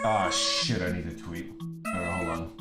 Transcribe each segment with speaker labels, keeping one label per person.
Speaker 1: Ah, shit, I need to tweet. Alright, hold on.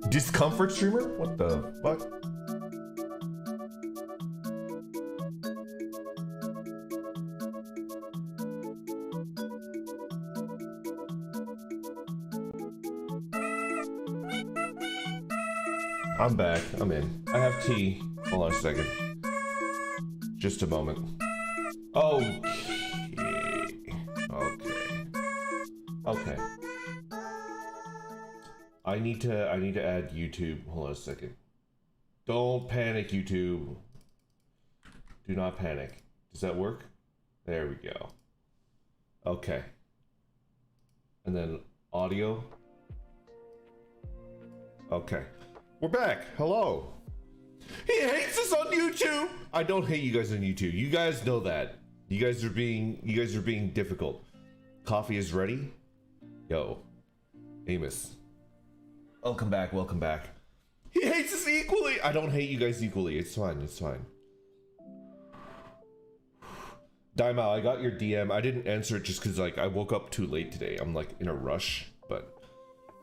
Speaker 1: Discomfort streamer? What the fuck? I'm back. I'm in. I have tea. Hold on a second. Just a moment. Okay. Okay. I need to add YouTube. Hold on a second. Don't panic, YouTube. Do not panic. Does that work? There we go. Okay. And then audio. Okay. We're back. Hello. He hates us on YouTube. I don't hate you guys on YouTube. You guys know that. You guys are being difficult. Coffee is ready. Yo. Amos. Welcome back, welcome back. He hates us equally! I don't hate you guys equally. It's fine, it's fine. Daimao, I got your DM. I didn't answer it just because like I woke up too late today. I'm like in a rush, but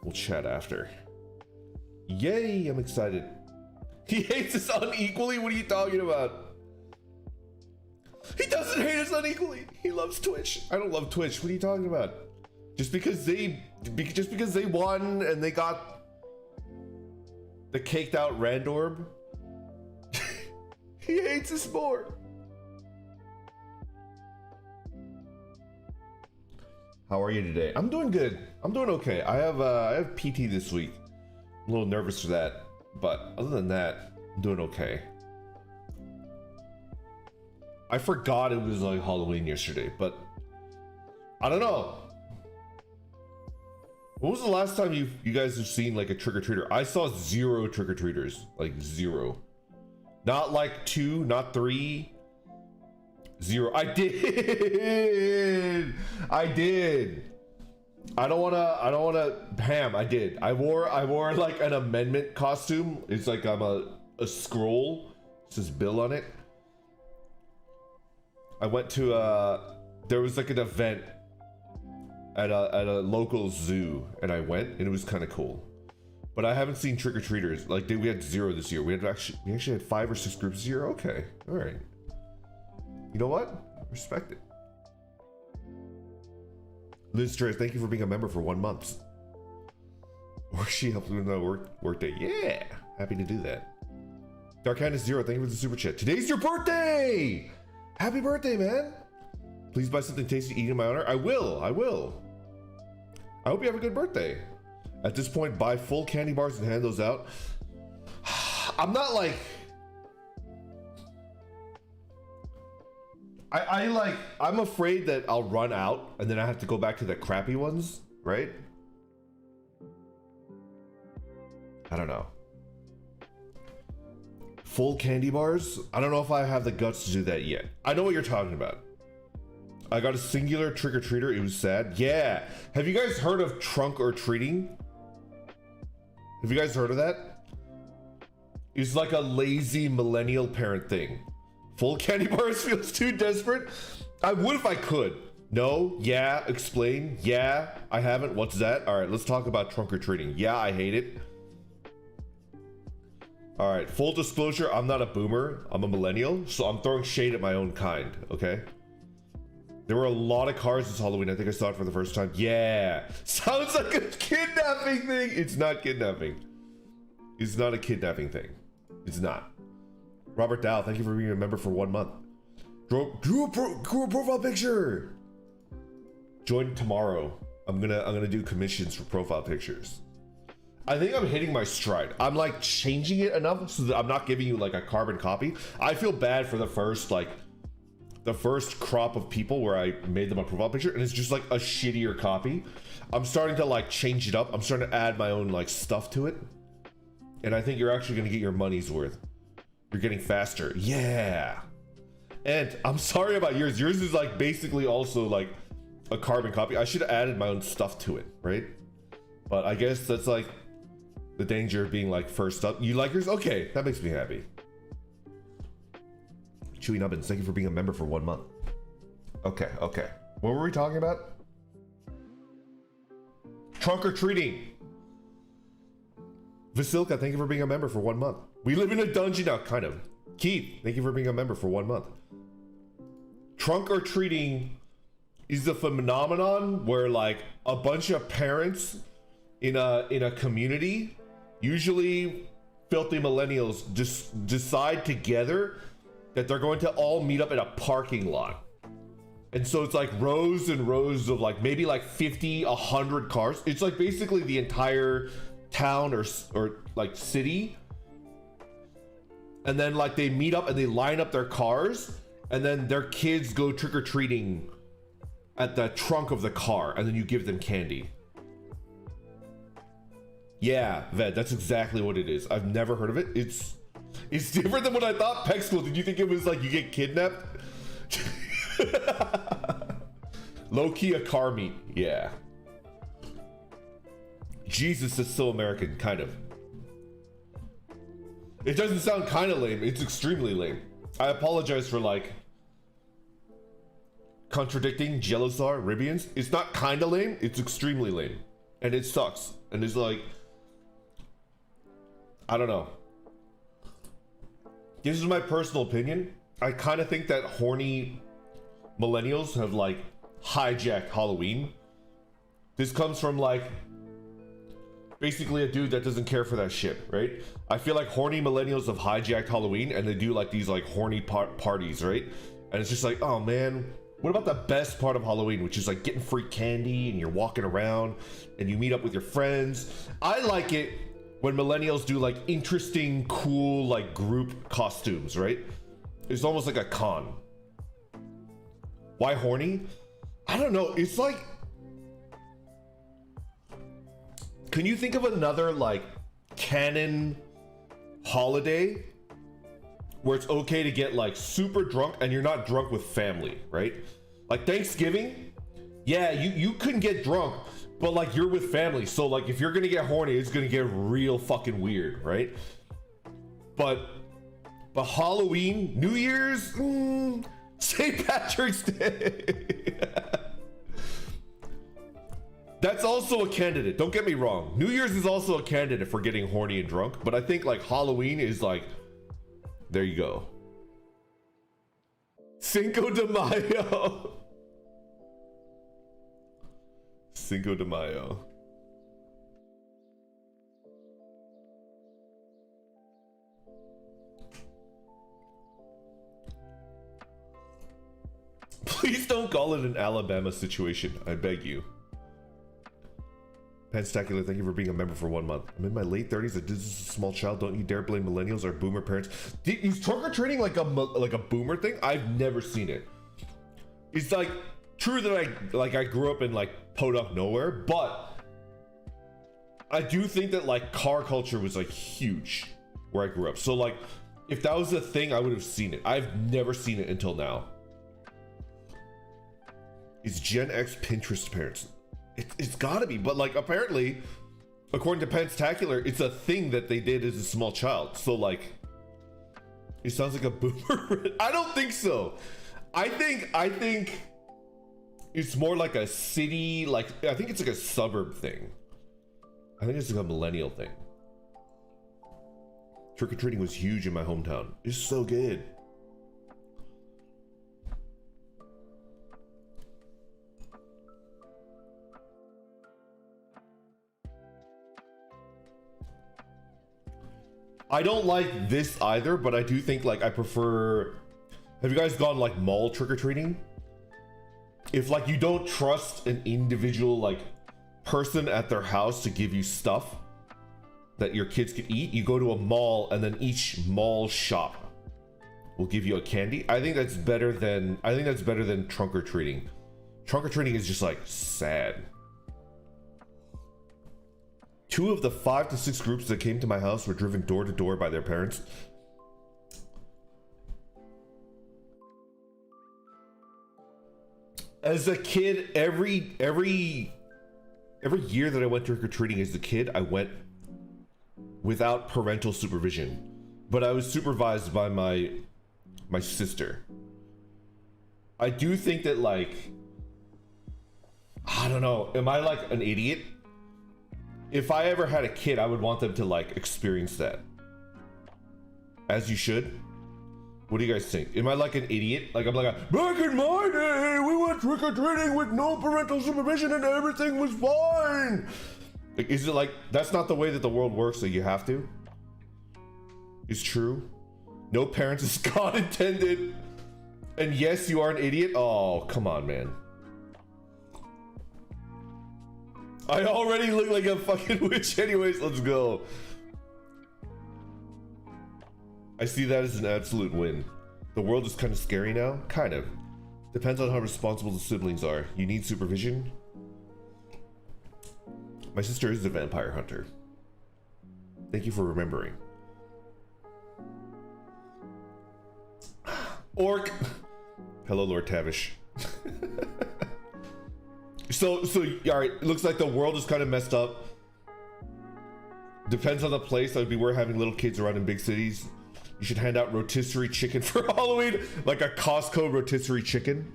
Speaker 1: we'll chat after. Yay, I'm excited. He hates us unequally? What are you talking about? He doesn't hate us unequally. He loves Twitch. I don't love Twitch. What are you talking about? Just because they won and they got the caked out Randorb. He hates us more. How are you today? I'm doing good. I'm doing okay. I have PT this week. I'm a little nervous for that, but other than that, I'm doing okay. I forgot it was like Halloween yesterday, but I don't know. When was the last time you guys have seen like a trick-or-treater? I saw 0 trick-or-treaters, like 0. Not like 2, not 3. 0. I did. I did. I don't wanna ham. I did. I wore like an amendment costume. It's like I'm a scroll. It says Bill on it. I went to there was like an event at a local zoo, and I went, and it was kind of cool. But I haven't seen trick-or-treaters. Like, we had 0 this year. We actually had 5 or 6 groups this year. Okay, all right. You know what? Respect it. Liz Trace, thank you for being a member for 1 month. Or she helped with the work day. Yeah, happy to do that. Dark Hand is 0, thank you for the super chat. Today's your birthday! Happy birthday, man! Please buy something tasty to eat in my honor. I will. I hope you have a good birthday. At this point, buy full candy bars and hand those out. I'm not like... I'm afraid that I'll run out and then I have to go back to the crappy ones, right? I don't know. Full candy bars? I don't know if I have the guts to do that yet. I know what you're talking about. I got a singular trick-or-treater. It was sad. Yeah. Have you guys heard of trunk or treating? Have you guys heard of that? It's like a lazy millennial parent thing. Full candy bars feels too desperate. I would if I could. No. Yeah. Explain. Yeah. I haven't. What's that? All right. Let's talk about trunk or treating. Yeah. I hate it. All right. Full disclosure. I'm not a boomer. I'm a millennial. So I'm throwing shade at my own kind. Okay. There were a lot of cars this Halloween. I think I saw it for the first time. Yeah. Sounds like a kidnapping thing. It's not kidnapping. It's not a kidnapping thing. It's not. Robert Dow, thank you for being a member for 1 month. Drew a profile picture. Join tomorrow. I'm gonna do commissions for profile pictures. I think I'm hitting my stride. I'm like changing it enough so that I'm not giving you like a carbon copy. I feel bad for the first crop of people where I made them a profile picture and it's just like a shittier copy. I'm starting to like change it up. I'm starting to add my own like stuff to it. And I think you're actually gonna get your money's worth. You're getting faster. Yeah. And I'm sorry about yours. Yours is like basically also like a carbon copy. I should have added my own stuff to it, right? But I guess that's like the danger of being like first up. You like yours? Okay, that makes me happy. Chewy Nubbins, thank you for being a member for 1 month. Okay. What were we talking about? Trunk or treating. Vasilka, thank you for being a member for 1 month. We live in a dungeon now, kind of. Keith, thank you for being a member for 1 month. Trunk or treating is the phenomenon where like a bunch of parents in a community, usually filthy millennials, just decide together that they're going to all meet up in a parking lot. And so it's like rows and rows of like maybe like 50, 100 cars. It's like basically the entire town or like city. And then like they meet up and they line up their cars and then their kids go trick-or-treating at the trunk of the car and then you give them candy. Yeah, Ved, that's exactly what it is. I've never heard of it. It's different than what I thought. Peck School, did you think it was like you get kidnapped? Low-key a car meet, yeah. Jesus is so American, kind of. It doesn't sound kind of lame, it's extremely lame. I apologize for like contradicting Jelosar Ribians. It's not kind of lame, it's extremely lame. And it sucks. And it's like, I don't know. This is my personal opinion. I kind of think that horny millennials have like hijacked Halloween. This comes from like basically a dude that doesn't care for that shit, right? I feel like horny millennials have hijacked Halloween and they do like these like horny parties, right? And it's just like, oh man, what about the best part of Halloween, which is like getting free candy and you're walking around and you meet up with your friends. I like it when millennials do like interesting, cool, like group costumes, right? It's almost like a con. Why horny? I don't know. It's like, can you think of another like canon holiday where it's okay to get like super drunk and you're not drunk with family, right? Like Thanksgiving, yeah, you couldn't get drunk, but like you're with family, so like if you're gonna get horny, it's gonna get real fucking weird, right? But Halloween, New Year's, St. Patrick's Day. That's also a candidate. Don't get me wrong. New Year's is also a candidate for getting horny and drunk, but I think like Halloween is like, there you go. Cinco de Mayo. Cinco de Mayo. Please don't call it an Alabama situation. I beg you. Panstacular, thank you for being a member for 1 month. I'm in my late 30s. I did this as a small child. Don't you dare blame millennials or boomer parents. Is trick-or-treating like a boomer thing? I've never seen it. It's like true that I grew up in like Podunk nowhere, but I do think that like car culture was like huge where I grew up. So like if that was a thing, I would have seen it. I've never seen it until now. Is Gen X Pinterest parents? It's gotta be, but like apparently, according to Panstacular, it's a thing that they did as a small child. So like, it sounds like a boomer. I don't think so. I think it's more like a city, like I think it's like a suburb thing. I think it's like a millennial thing. Trick-or-treating was huge in my hometown. It's so good. I don't like this either, but I do think like I prefer. Have you guys gone like mall trick-or-treating? If like you don't trust an individual like person at their house to give you stuff that your kids can eat, you go to a mall and then each mall shop will give you a candy. I think that's better than trunk-or-treating. Trunk-or-treating is just like sad. 2 of the 5 to 6 groups that came to my house were driven door to door by their parents. As a kid, every year that I went trick-or-treating as a kid, I went without parental supervision, but I was supervised by my sister. I do think that like, I don't know, am I like an idiot? If I ever had a kid, I would want them to like experience that. As you should. What do you guys think? Am I like an idiot? Like I'm like, back in my day, we went trick-or-treating with no parental supervision and everything was fine. Like, is it like, that's not the way that the world works, so you have to? It's true. No parents as God intended. And yes, you are an idiot. Oh, come on, man. I already look like a fucking witch anyways, let's go. I see that as an absolute win. The world is kind of scary now? Kind of. Depends on how responsible the siblings are. You need supervision? My sister is a vampire hunter. Thank you for remembering. Orc! Hello, Lord Tavish. So, all right, looks like the world is kind of messed up. Depends on the place. That would be where having little kids around in big cities. You should hand out rotisserie chicken for Halloween, like a Costco rotisserie chicken.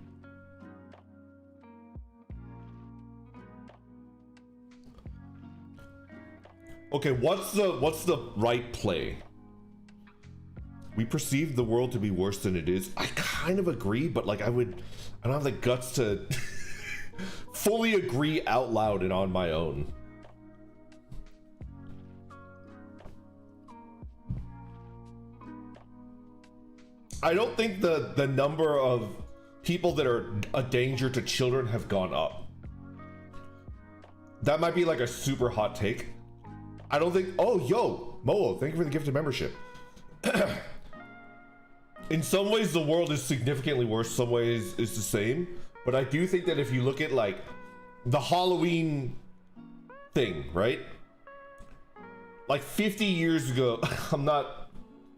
Speaker 1: Okay, what's the right play? We perceive the world to be worse than it is. I kind of agree, but like I don't have the guts to fully agree out loud and on my own. I don't think the number of people that are a danger to children have gone up. That might be like a super hot take. I don't think, oh, yo, Moa, thank you for the gift of membership. In some ways, the world is significantly worse. Some ways it's the same. But I do think that if you look at like the Halloween thing, right? Like 50 years ago, I'm not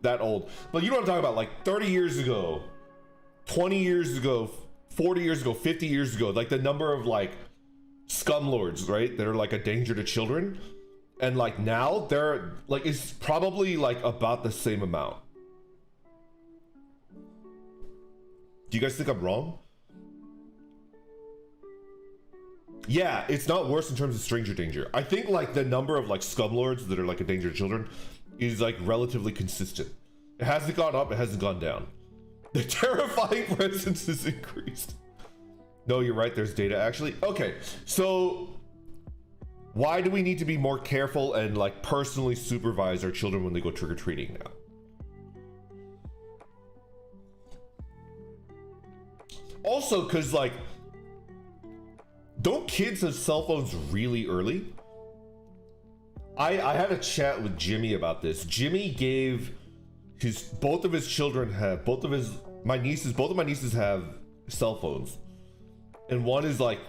Speaker 1: that old, but you know what I'm talking about? Like 30 years ago, 20 years ago, 40 years ago, 50 years ago, like the number of like scumlords, right? That are like a danger to children. And like now they're like, it's probably like about the same amount. Do you guys think I'm wrong? Yeah, it's not worse in terms of stranger danger. I think like the number of like scumlords that are like a danger to children is like relatively consistent. It hasn't gone up, it hasn't gone down. The terrifying presence is increased. No, you're right, there's data actually. Okay, so why do we need to be more careful and like personally supervise our children when they go trick-or-treating now? Also, because like, don't kids have cell phones really early? I had a chat with Jimmy about this. Jimmy gave both of my nieces have cell phones. And one is like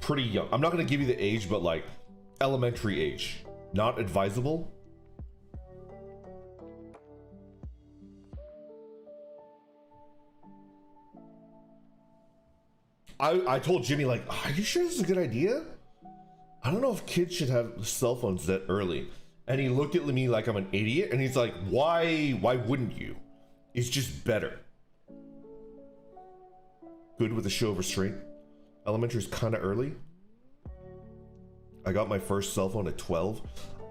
Speaker 1: pretty young. I'm not gonna give you the age, but like elementary age. Not advisable. I told Jimmy, like, are you sure this is a good idea? I don't know if kids should have cell phones that early. And he looked at me like I'm an idiot, and he's like, why wouldn't you? It's just better. Good with a show of restraint. Elementary is kind of early. I got my first cell phone at 12.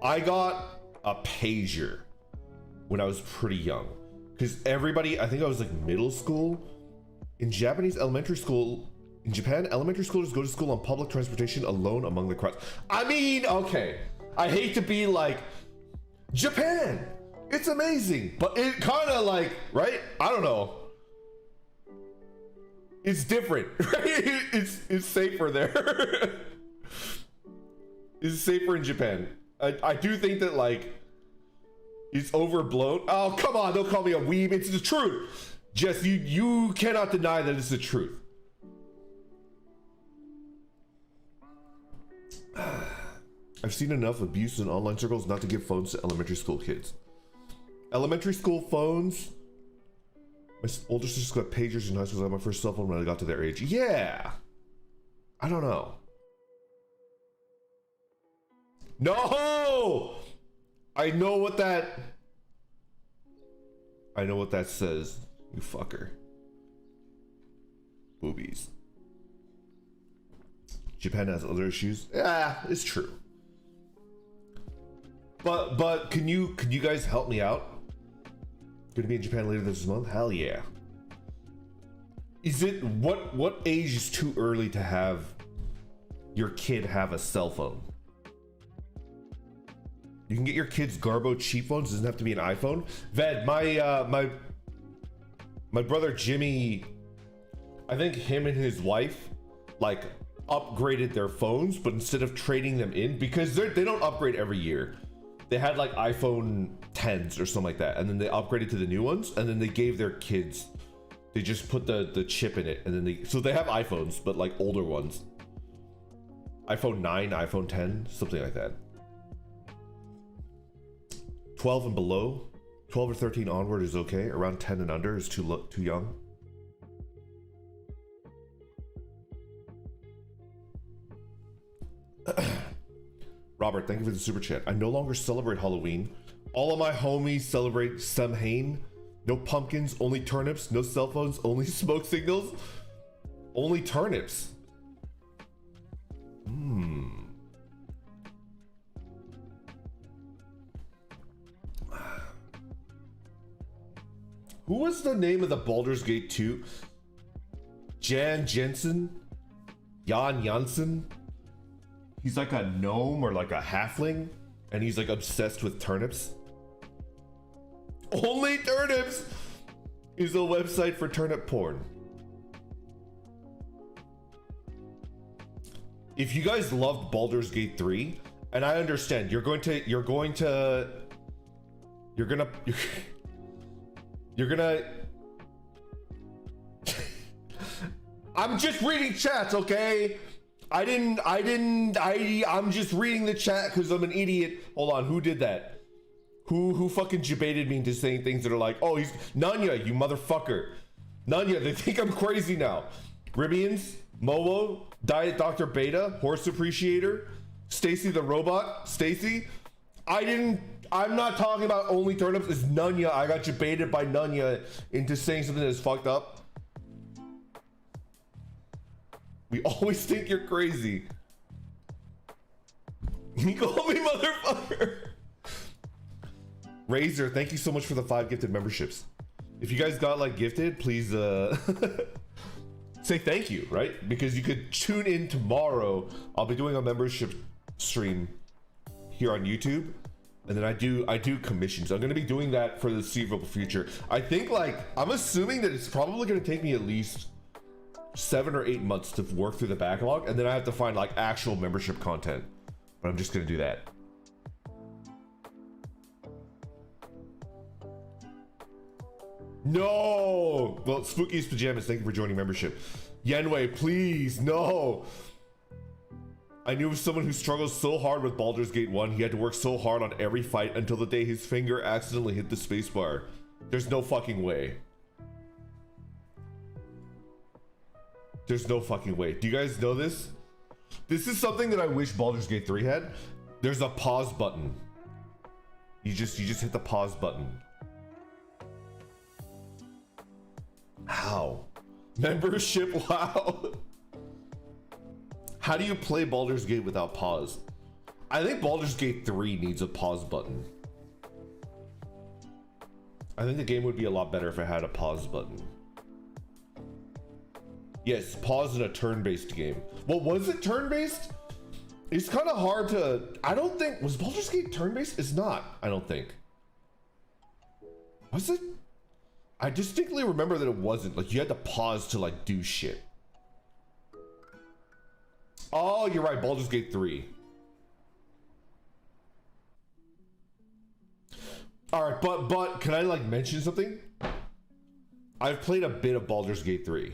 Speaker 1: I got a pager when I was pretty young. Because everybody, I think I was like middle school. In Japanese elementary school, in Japan, elementary schoolers go to school on public transportation alone among the crowds. I mean, okay. I hate to be like, Japan, it's amazing. But it kind of like, right? I don't know. It's different, right? It's safer there. It's safer in Japan. I do think that like, it's overblown. Oh, come on, don't call me a weeb. It's the truth. Jess, you cannot deny that it's the truth. I've seen enough abuse in online circles not to give phones to elementary school kids. Elementary school phones? My older sister's got pagers in high school. I had my first cell phone when I got to their age. Yeah! I don't know. No! I know what that says, you fucker. Boobies. Japan has other issues. Yeah, it's true. But can you guys help me out? Gonna be in Japan later this month? Hell yeah. Is it what age is too early to have your kid have a cell phone? You can get your kids Garbo cheap phones. It doesn't have to be an iPhone. Ved, my brother Jimmy, I think him and his wife like upgraded their phones, but instead of trading them in, because they don't upgrade every year. They had like iPhone 10s or something like that, and then they upgraded to the new ones, and then they gave their kids, they just put the chip in it, and then they have iPhones, but like older ones. iPhone 9, iPhone 10, something like that. 12 and below, 12 or 13 onward is okay. Around 10 and under is too young. Robert, thank you for the super chat. I no longer celebrate Halloween. All of my homies celebrate Samhain. No pumpkins, only turnips. No cell phones, only smoke signals. Only turnips. Who was the name of the Baldur's Gate 2? Jan Jensen? Jan Jansen? He's like a gnome or like a halfling, and he's like obsessed with turnips. Only Turnips is a website for turnip porn. If you guys loved Baldur's Gate 3, and I understand you're gonna I'm just reading chats, okay? I'm just reading the chat because I'm an idiot. Hold on, who did that? Who fucking debated me into saying things that are like, oh, he's Nanya, you motherfucker. Nanya, they think I'm crazy now. Ribians, Mowo, Diet Dr. Beta, Horse Appreciator, Stacy the Robot, Stacy. I'm not talking about only turnips, it's Nanya. I got debated by Nanya into saying something that's fucked up. We always think you're crazy. You call me motherfucker. Razor, thank you so much for the 5 gifted memberships. If you guys got like gifted, please say thank you, right? Because you could tune in tomorrow. I'll be doing a membership stream here on YouTube. And then I do commissions. I'm gonna be doing that for the foreseeable future. I think like, I'm assuming that it's probably gonna take me at least 7 or 8 months to work through the backlog. And then I have to find like actual membership content. But I'm just gonna do that. No! Well, Spooky's Pajamas, thank you for joining membership. Yenwei, please, no! I knew someone who struggles so hard with Baldur's Gate 1, he had to work so hard on every fight until the day his finger accidentally hit the spacebar. There's no fucking way. There's no fucking way. Do you guys know this? This is something that I wish Baldur's Gate 3 had. There's a pause button. You just hit the pause button. How? Membership, wow. How do you play Baldur's Gate without pause? I think Baldur's Gate 3 needs a pause button. I think the game would be a lot better if it had a pause button. Yes, pause in a turn-based game. Well, was it turn-based? It's kind of hard to... I don't think... Was Baldur's Gate turn-based? It's not, I don't think. Was it? I distinctly remember that it wasn't. Like, you had to pause to, like, do shit. Oh, you're right. Baldur's Gate 3. Alright, but can I, like, mention something? I've played a bit of Baldur's Gate 3.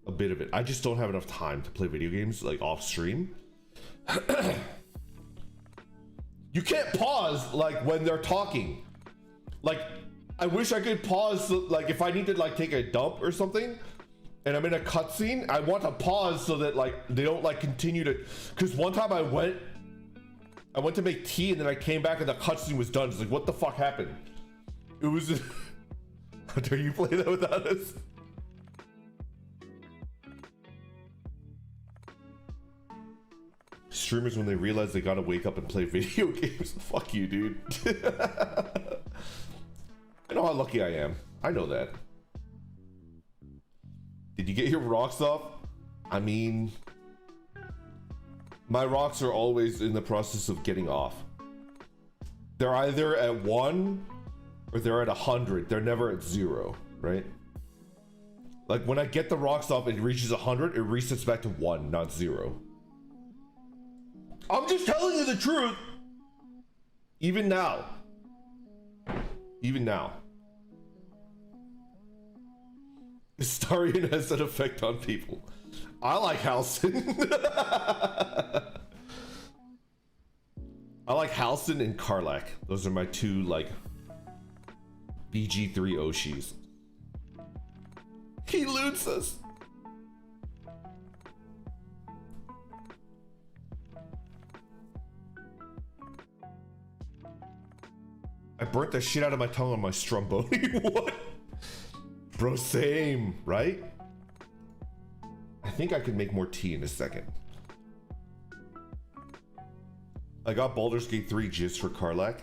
Speaker 1: A bit of it. I just don't have enough time to play video games, like, off stream. You can't pause, like, when they're talking. Like, I wish I could pause, like, if I need to, like, take a dump or something, and I'm in a cutscene, I want to pause so that, like, they don't, like, continue to... Because one time I went to make tea, and then I came back and the cutscene was done. It's like, what the fuck happened? It was... How dare you play that without us? Streamers, when they realize they gotta wake up and play video games. Fuck you, dude. I know how lucky I am. I know that. Did you get your rocks off? I mean, my rocks are always in the process of getting off. They're either at 1 or they're at 100. They're never at 0, right? Like when I get the rocks off, it reaches 100, it resets back to 1, not 0. I'm just telling you the truth. Even now. Even now. Starian has an effect on people. I like Halcyon. I like Halcyon and Karlach. Those are my two, like, BG3 Oshis. He loots us. I burnt the shit out of my tongue on my Stromboli. What? Bro, same, right? I think I could make more tea in a second. I got Baldur's Gate 3 just for Karlach.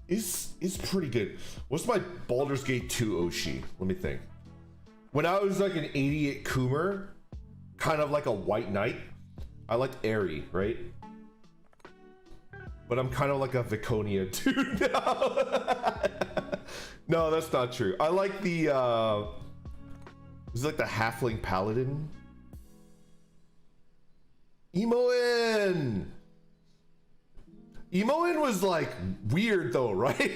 Speaker 1: It's pretty good. What's my Baldur's Gate 2 Oshi? Let me think. When I was like an 88 Coomer, kind of like a white knight, I liked Aerie, right? But I'm kind of like a Viconia dude now. No, that's not true. I like the, it's like the Halfling Paladin. Imoen! Imoen was like weird though, right?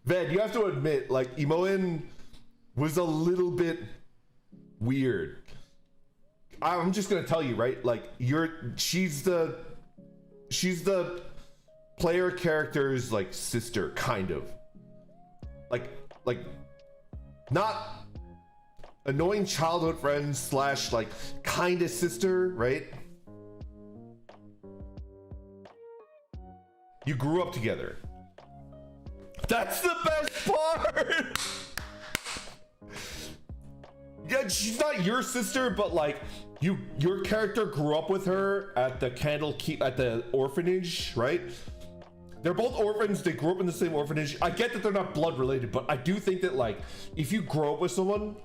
Speaker 1: Ved, you have to admit, like Imoen was a little bit weird. I'm just gonna tell you, right? Like she's the player character's like sister, kind of. Like not annoying childhood friend slash like kind of sister, right? You grew up together. That's the best part. Yeah, she's not your sister, but like your character grew up with her at the at the orphanage, right? They're both orphans, they grew up in the same orphanage. I get that they're not blood related, but I do think that like if you grow up with someone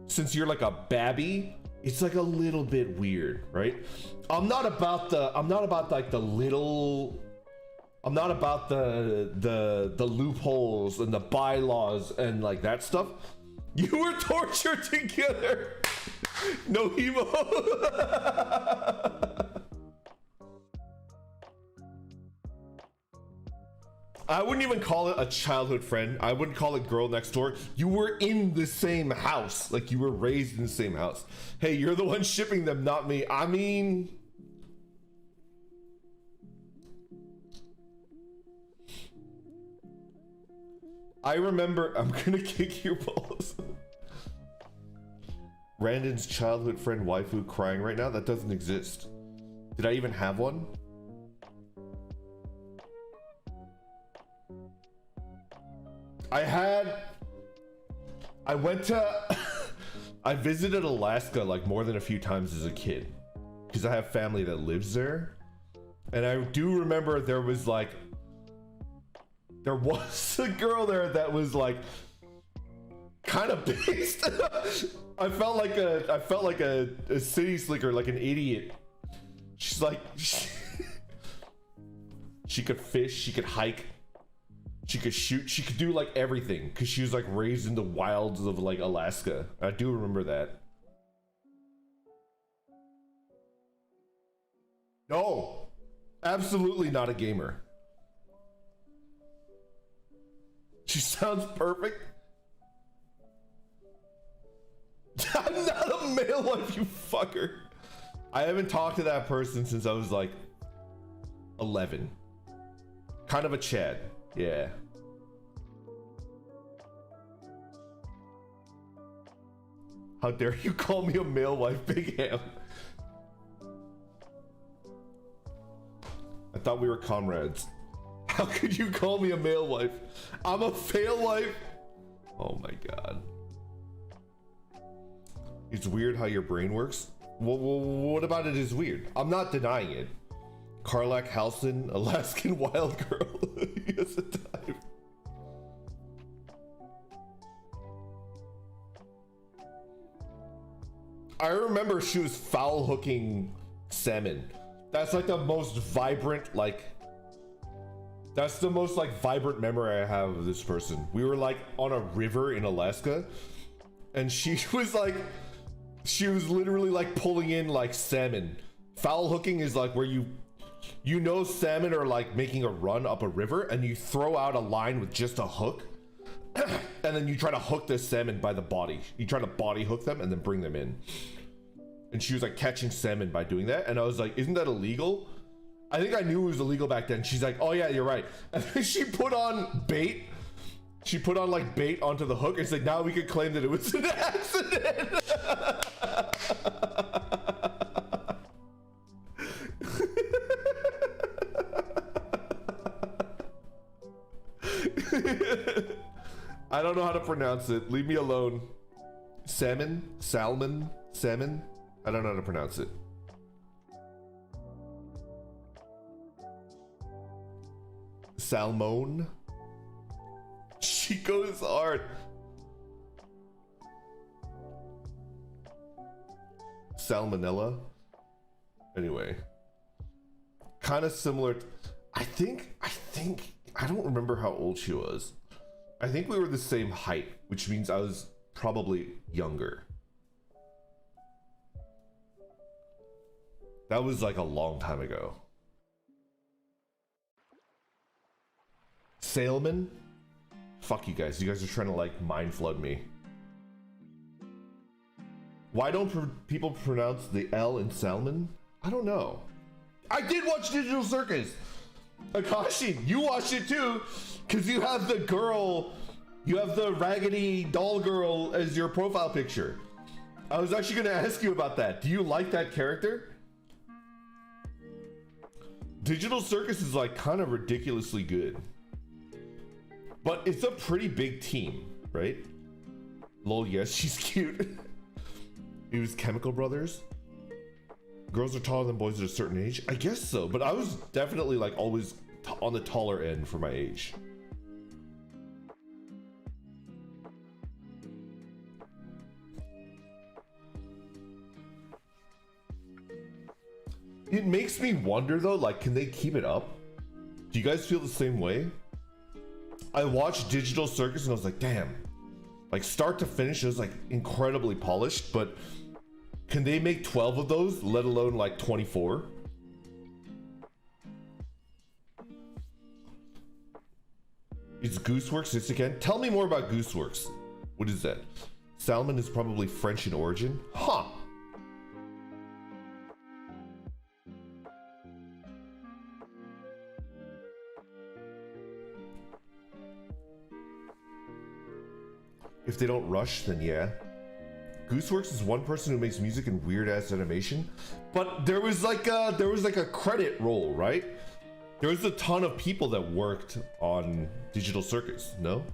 Speaker 1: since you're like a babby, it's like a little bit weird, right? I'm not about like the little, I'm not about the loopholes and the bylaws and like that stuff. You were tortured together. No hemo. I wouldn't even call it a childhood friend. I wouldn't call it girl next door. You were in the same house. Like you were raised in the same house. Hey, you're the one shipping them, not me. I mean, I remember, I'm gonna kick your balls. Randon's childhood friend waifu crying right now? That doesn't exist. Did I even have one? I went to, I visited Alaska like more than a few times as a kid because I have family that lives there. And I do remember there was a girl there that was like kind of based. I felt like a city slicker, like an idiot. She's like, she could fish, she could hike, she could shoot, she could do like everything because she was like raised in the wilds of like Alaska. I do remember that. No, absolutely not a gamer. She sounds perfect. I'm not a male wife, you fucker. I haven't talked to that person since I was like 11. Kind of a Chad, yeah. How dare you call me a male wife, Big Ham? I thought we were comrades. How could you call me a male wife? I'm a fail wife. Oh my god. It's weird how your brain works. Well, what about it is weird? I'm not denying it. Karlak Halson, Alaskan wild girl. Yes, a time. I remember she was foul hooking salmon. That's like the most vibrant, like, that's the most like vibrant memory I have of this person. We were like on a river in Alaska and she was like, she was literally like pulling in like salmon. Foul hooking is like where you know salmon are like making a run up a river and you throw out a line with just a hook and then you try to hook the salmon by the body. You try to body hook them and then bring them in. And she was like catching salmon by doing that. And I was like, isn't that illegal? I think I knew it was illegal back then. She's like, oh yeah, you're right. And then she put on bait. She put on like bait onto the hook. It's like, now we could claim that it was an accident. I don't know how to pronounce it. Leave me alone. Salmon? Salmon? Salmon? I don't know how to pronounce it. Salmon? She goes hard. Salmonella? Anyway. Kind of similar. I think, I don't remember how old she was. I think we were the same height, which means I was probably younger. That was like a long time ago. Salmon? Fuck you guys. You guys are trying to like mind flood me. Why don't people pronounce the L in salmon? I don't know. I did watch Digital Circus. Akashi, you watched it too, because you have the girl, you have the raggedy doll girl as your profile picture. I was actually going to ask you about that. Do you like that character? Digital Circus is like kind of ridiculously good. But it's a pretty big team, right? Lol, yes, she's cute. It was Chemical Brothers. Girls are taller than boys at a certain age. I guess so, but I was definitely like always on the taller end for my age. It makes me wonder though, like, can they keep it up? Do you guys feel the same way? I watched Digital Circus and I was like, damn, like start to finish, it was like incredibly polished, but can they make 12 of those, let alone like 24? Is Gooseworks this again? Tell me more about Gooseworks. What is that? Salmon is probably French in origin? Huh. If they don't rush, then yeah. Gooseworks is one person who makes music and weird ass animation, but there was like a credit roll, right? There was a ton of people that worked on Digital Circus, no?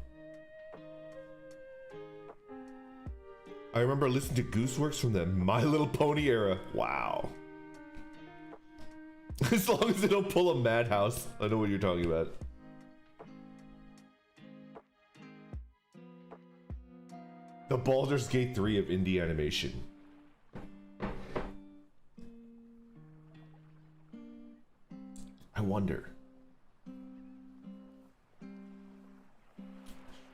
Speaker 1: I remember listening to Gooseworks from the My Little Pony era. Wow. As long as they don't pull a Madhouse, I know what you're talking about. The Baldur's Gate 3 of indie animation. I wonder.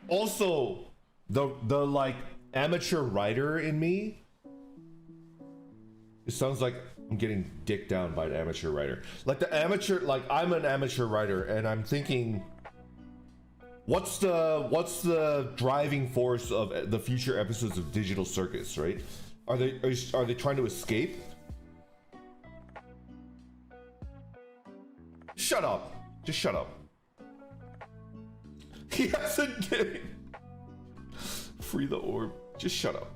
Speaker 1: Also, the like amateur writer in me, it sounds like I'm getting dicked down by an amateur writer. Like the amateur, like I'm an amateur writer and I'm thinking, what's the driving force of the future episodes of Digital Circus, right? Are they trying to escape? Shut up. Just shut up. He hasn't getting free the orb. Just shut up.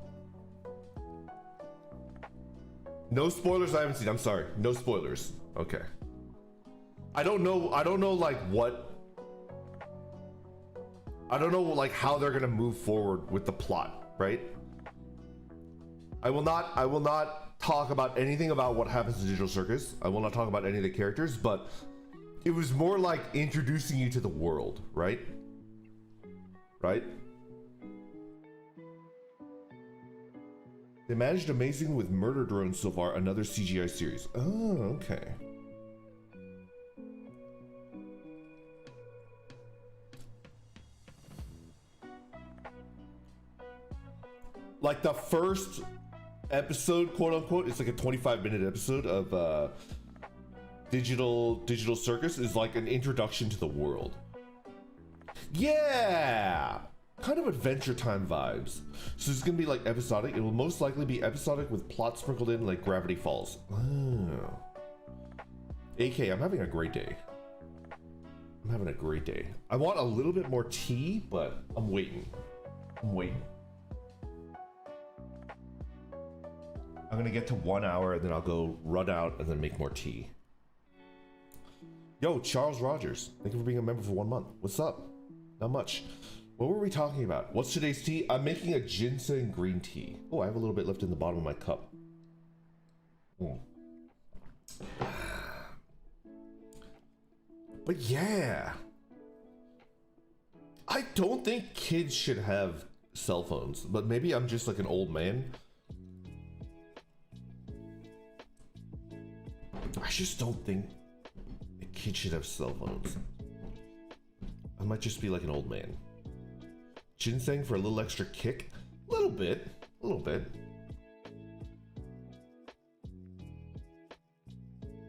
Speaker 1: No spoilers I haven't seen. I'm sorry. No spoilers. Okay. I don't know like what, I don't know like how they're gonna move forward with the plot, right? I will not talk about anything about what happens in Digital Circus. I will not talk about any of the characters, but it was more like introducing you to the world, right? Right? They managed amazing with Murder Drones so far, another CGI series. Oh, okay. Like the first episode, quote unquote, it's like a 25-minute episode of Digital Circus is like an introduction to the world. Yeah! Kind of Adventure Time vibes. So it's gonna be like episodic. It will most likely be episodic with plot sprinkled in like Gravity Falls. Oh. AK, I'm having a great day. I'm having a great day. I want a little bit more tea, but I'm waiting. I'm waiting. I'm gonna get to 1 hour and then I'll go run out and then make more tea. Yo, Charles Rogers, thank you for being a member for 1 month. What's up? Not much. What were we talking about? What's today's tea? I'm making a ginseng green tea. Oh, I have a little bit left in the bottom of my cup. But yeah. I don't think kids should have cell phones, but maybe I'm just like an old man. I just don't think a kid should have cell phones. I might just be like an old man. Ginseng for a little extra kick? A little bit. A little bit.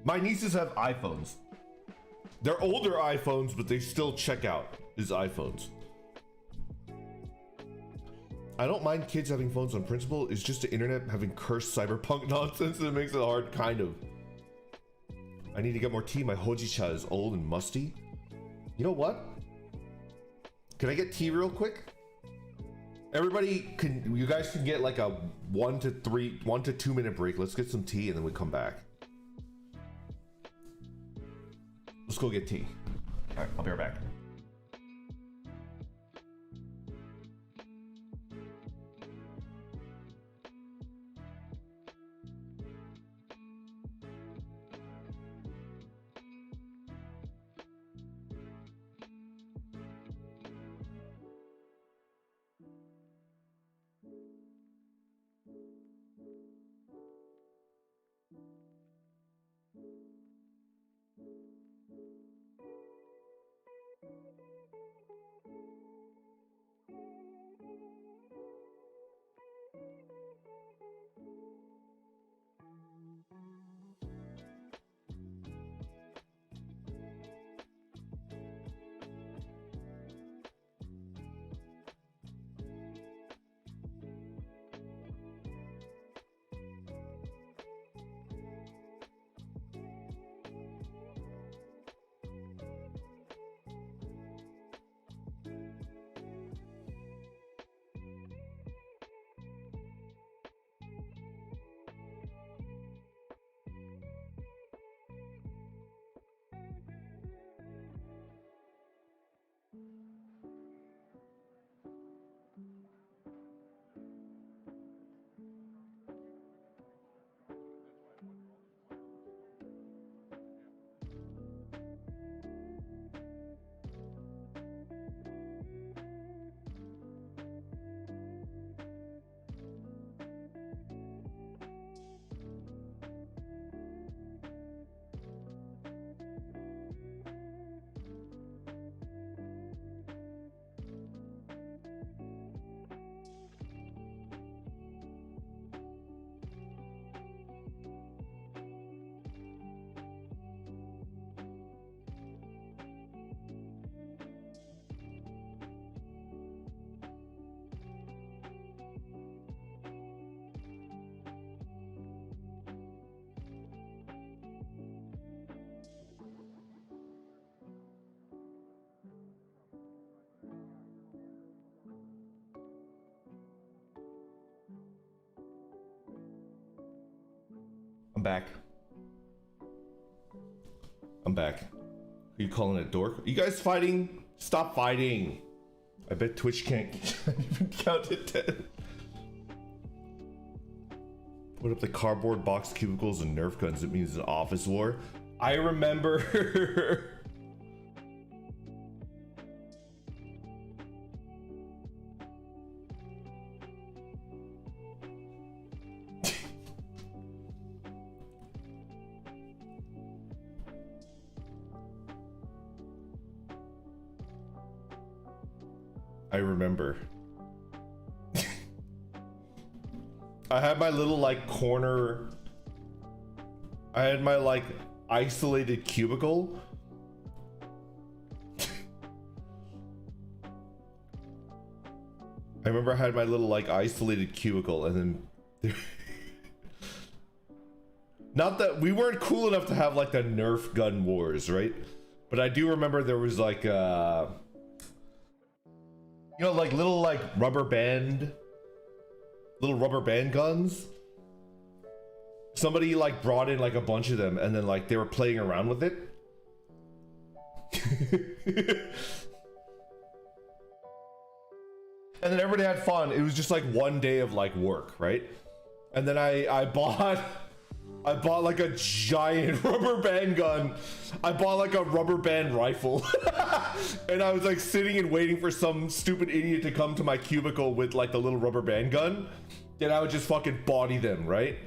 Speaker 1: My nieces have iPhones. They're older iPhones, but they still check out as iPhones. I don't mind kids having phones on principle. It's just the internet having cursed cyberpunk nonsense that makes it hard, kind of. I need to get more tea. My hojicha is old and musty. You know what? Can I get tea real quick? Everybody, you guys can get like a 1 to 2 minute break. Let's get some tea and then we come back. Let's go get tea. All right, I'll be right back. I'm back. I'm back. Are you calling it dork? Are you guys fighting? Stop fighting. I bet Twitch can't even count to 10. Put up the cardboard box cubicles and Nerf guns. It means an office war. I remember. I remember. I had my little like corner. I had my like isolated cubicle. I remember I had my little like isolated cubicle and then not that we weren't cool enough to have like the Nerf gun wars, right? But I do remember there was like you know, like little like rubber band guns. Somebody like brought in like a bunch of them and then like they were playing around with it. And then everybody had fun. It was just like one day of like work, right? And then I bought like a giant rubber band gun. I bought like a rubber band rifle. And I was like sitting and waiting for some stupid idiot to come to my cubicle with like the little rubber band gun. And I would just fucking body them, right?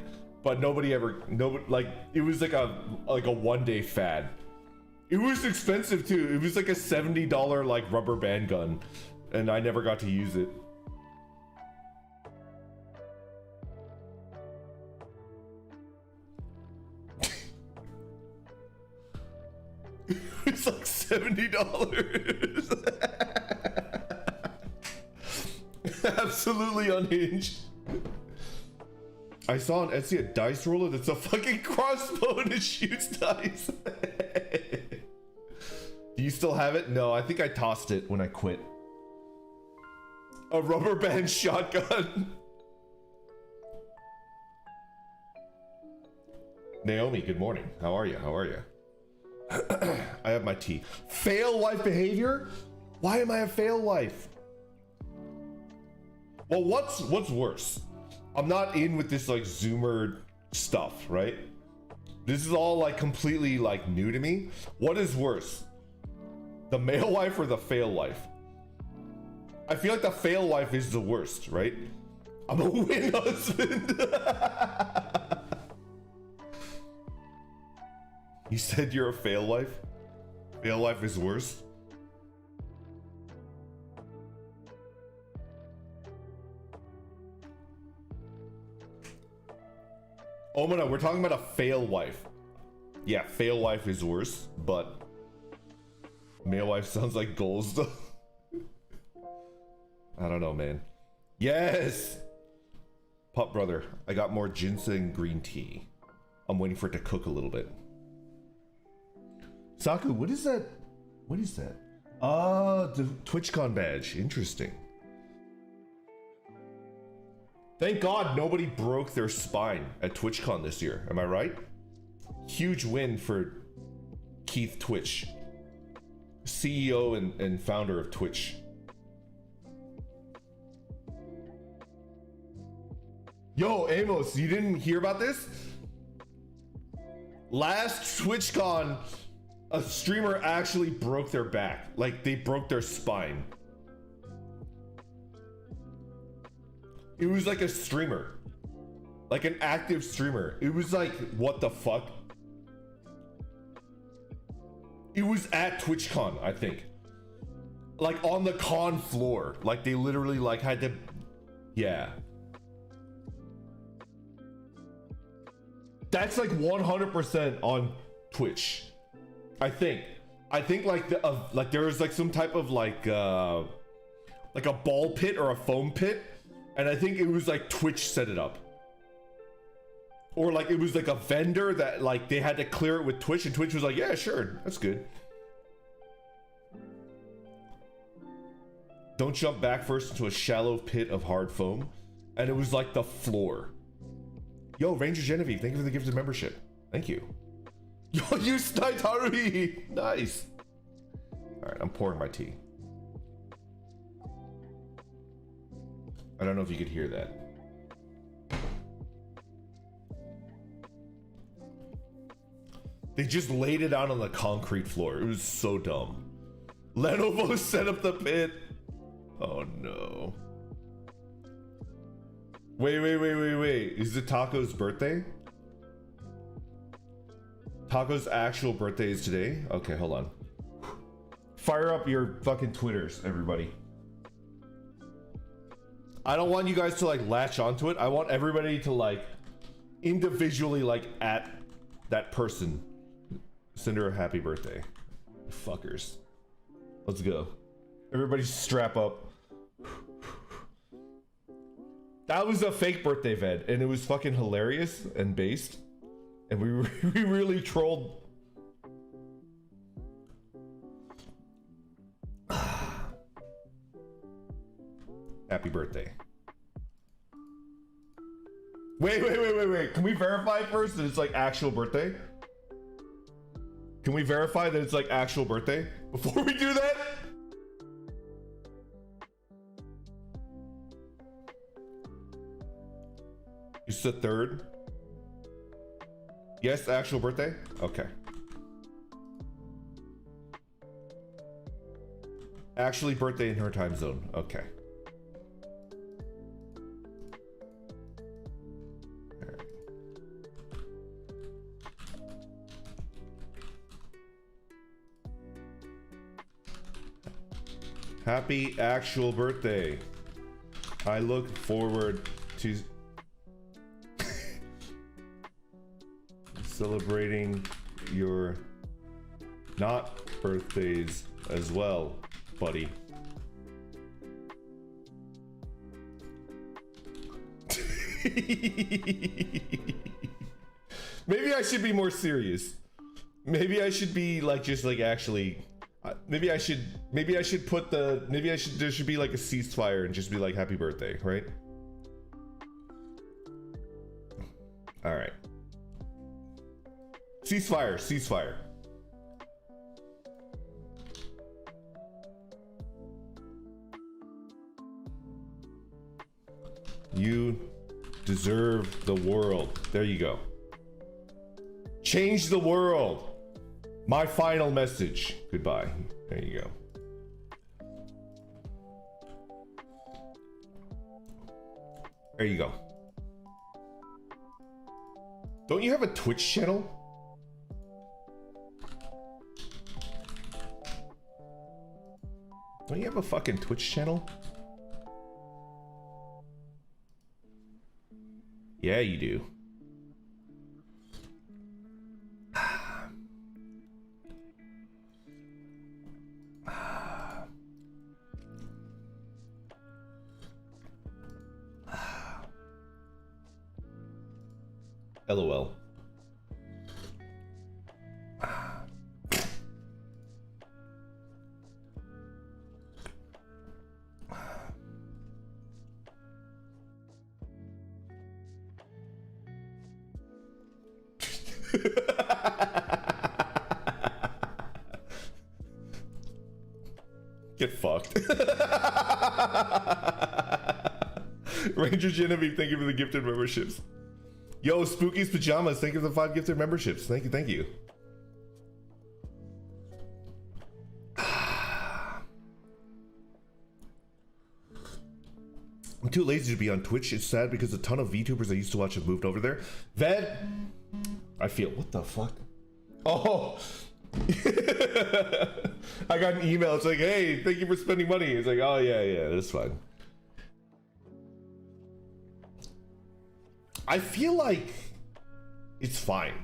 Speaker 1: But nobody like it was like a one day fad. It was expensive too. It was like a $70 like rubber band gun. And I never got to use it. It's like $70. Absolutely unhinged. I saw on Etsy a dice roller that's a fucking crossbow and it shoots dice. Do you still have it? No, I think I tossed it when I quit. A rubber band shotgun. Naomi, good morning. How are you? How are you? I have my tea. Fail wife behavior? Why am I a fail wife? Well, what's worse? I'm not in with this like Zoomer stuff, right? This is all like completely like new to me. What is worse? The male wife or the fail wife? I feel like the fail wife is the worst, right? I'm a win husband. You said you're a fail wife? Fail wife is worse? Oh no, we're talking about a fail wife. Yeah, fail wife is worse, but male wife sounds like goals though. I don't know, man. Yes! Pup brother, I got more ginseng green tea. I'm waiting for it to cook a little bit. Saku, what is that? What is that? Ah, the TwitchCon badge. Interesting. Thank God nobody broke their spine at TwitchCon this year. Am I right? Huge win for Keith Twitch, CEO and founder of Twitch. Yo, Amos, you didn't hear about this? Last TwitchCon, a streamer actually broke their back. Like, they broke their spine. It was like a streamer. Like an active streamer. It was like, what the fuck? It was at TwitchCon, I think. Like on the con floor. Like they literally like had to... Yeah. That's like 100% on Twitch. I think like like there was like some type of like a ball pit or a foam pit. And I think it was like Twitch set it up. Or like it was like a vendor that like they had to clear it with Twitch and Twitch was like, yeah, sure, that's good. Don't jump back first into a shallow pit of hard foam. And it was like the floor. Yo, Ranger Genevieve, thank you for the gift of membership. Thank you. Yo, you sniped Haruhi! Nice. Alright, I'm pouring my tea. I don't know if you could hear that. They just laid it out on the concrete floor. It was so dumb. Lenovo set up the pit. Oh no. Wait. Is it Taco's birthday? Taco's actual birthday is today? Okay, hold on. Fire up your fucking Twitters, everybody. I don't want you guys to like latch onto it. I want everybody to like individually like at that person. Send her a happy birthday. Fuckers. Let's go. Everybody strap up. That was a fake birthday vid and it was fucking hilarious and based. And we really trolled. Happy birthday. Wait. Can we verify first that it's like actual birthday? Can we verify that it's like actual birthday before we do that? It's the 3rd. Yes, actual birthday? Okay. Actually birthday in her time zone. Okay. Happy actual birthday. I look forward to celebrating your not birthdays as well, buddy. Maybe I should be more serious. Maybe I should be like just like actually maybe I should put the there should be like a ceasefire and just be like happy birthday, right? All right. Ceasefire. You deserve the world. There you go. Change the world. My final message. Goodbye. There you go. There you go. Don't you have a Twitch channel? Don't you have a fucking Twitch channel? Yeah, you do. LOL. Get fucked. Ranger Genevieve, thank you for the gifted memberships. Yo, Spooky's Pajamas, thank you for the 5 gifted memberships. Thank you, thank you. I'm too lazy to be on Twitch. It's sad because a ton of VTubers I used to watch have moved over there. Ved, I feel, what the fuck? Oh, I got an email. It's like, hey, thank you for spending money. It's like, oh yeah, that's fine. I feel like it's fine.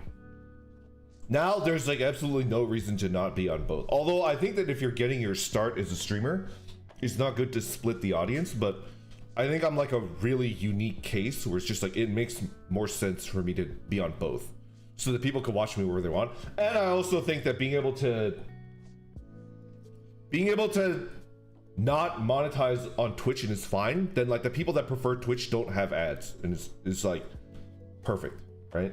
Speaker 1: Now there's like absolutely no reason to not be on both. Although I think that if you're getting your start as a streamer, it's not good to split the audience, but I think I'm like a really unique case where it's just like, it makes more sense for me to be on both so that people can watch me where they want. And I also think that being able to not monetize on Twitch and is fine, then like the people that prefer Twitch don't have ads, and it's like perfect, right?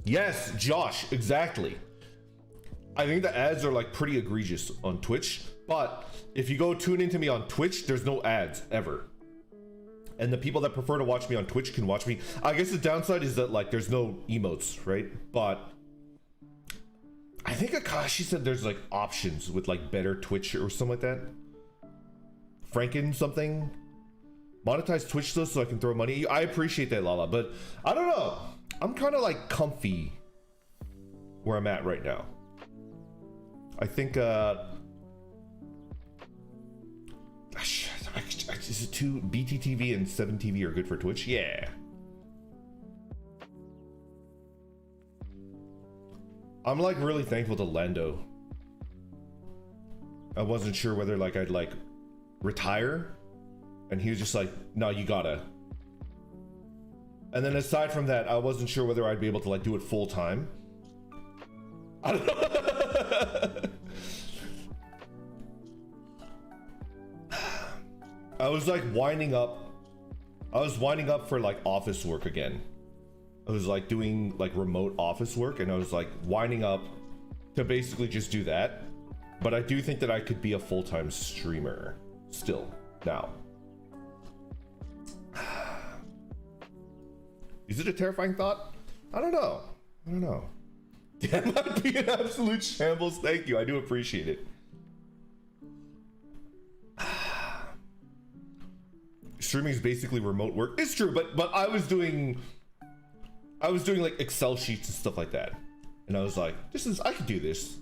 Speaker 1: Yes, Josh, exactly. I think the ads are like pretty egregious on Twitch, but if you go tune into me on Twitch, there's no ads ever. And the people that prefer to watch me on Twitch can watch me. I guess the downside is that like there's no emotes, right? But I think Akashi said there's like options with like better Twitch or something like that. Franken something. Monetize Twitch though so I can throw money. I appreciate that, Lala, but I don't know. I'm kind of like comfy where I'm at right now. I think is it 2 BTTV and 7TV are good for Twitch? Yeah. I'm like really thankful to Lando. I wasn't sure whether like I'd like retire, and he was just like, no, you gotta. And then aside from that, I wasn't sure whether I'd be able to like do it full time. I don't know. I was like winding up. I was winding up for like office work again. I was like doing like remote office work, and I was like winding up to basically just do that. But I do think that I could be a full-time streamer still now. Is it a terrifying thought? I don't know. I don't know. That might be an absolute shambles. Thank you. I do appreciate it. Streaming is basically remote work. It's true, but I was doing like Excel sheets and stuff like that. And I was like, I could do this.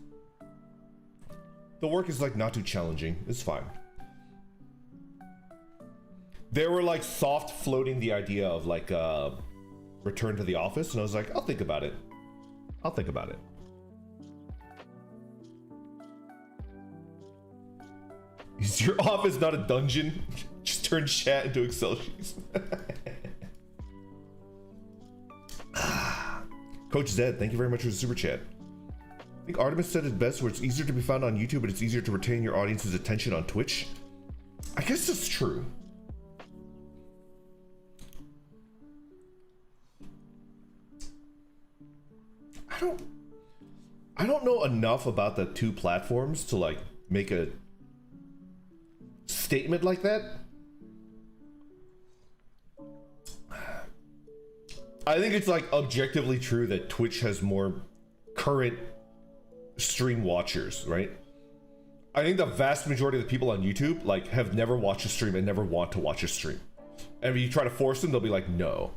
Speaker 1: The work is like not too challenging. It's fine. They were like soft floating the idea of like return to the office, and I was like, I'll think about it. I'll think about it. Is your office not a dungeon? Just turn chat into Excel sheets. Coach Zed, thank you very much for the super chat. I think Artemis said it best, where it's easier to be found on YouTube, but it's easier to retain your audience's attention on Twitch. I guess that's true. I don't know enough about the two platforms to like make a statement like that. I think it's like objectively true that Twitch has more current stream watchers, right? I think the vast majority of the people on YouTube like have never watched a stream and never want to watch a stream. And if you try to force them, they'll be like, no.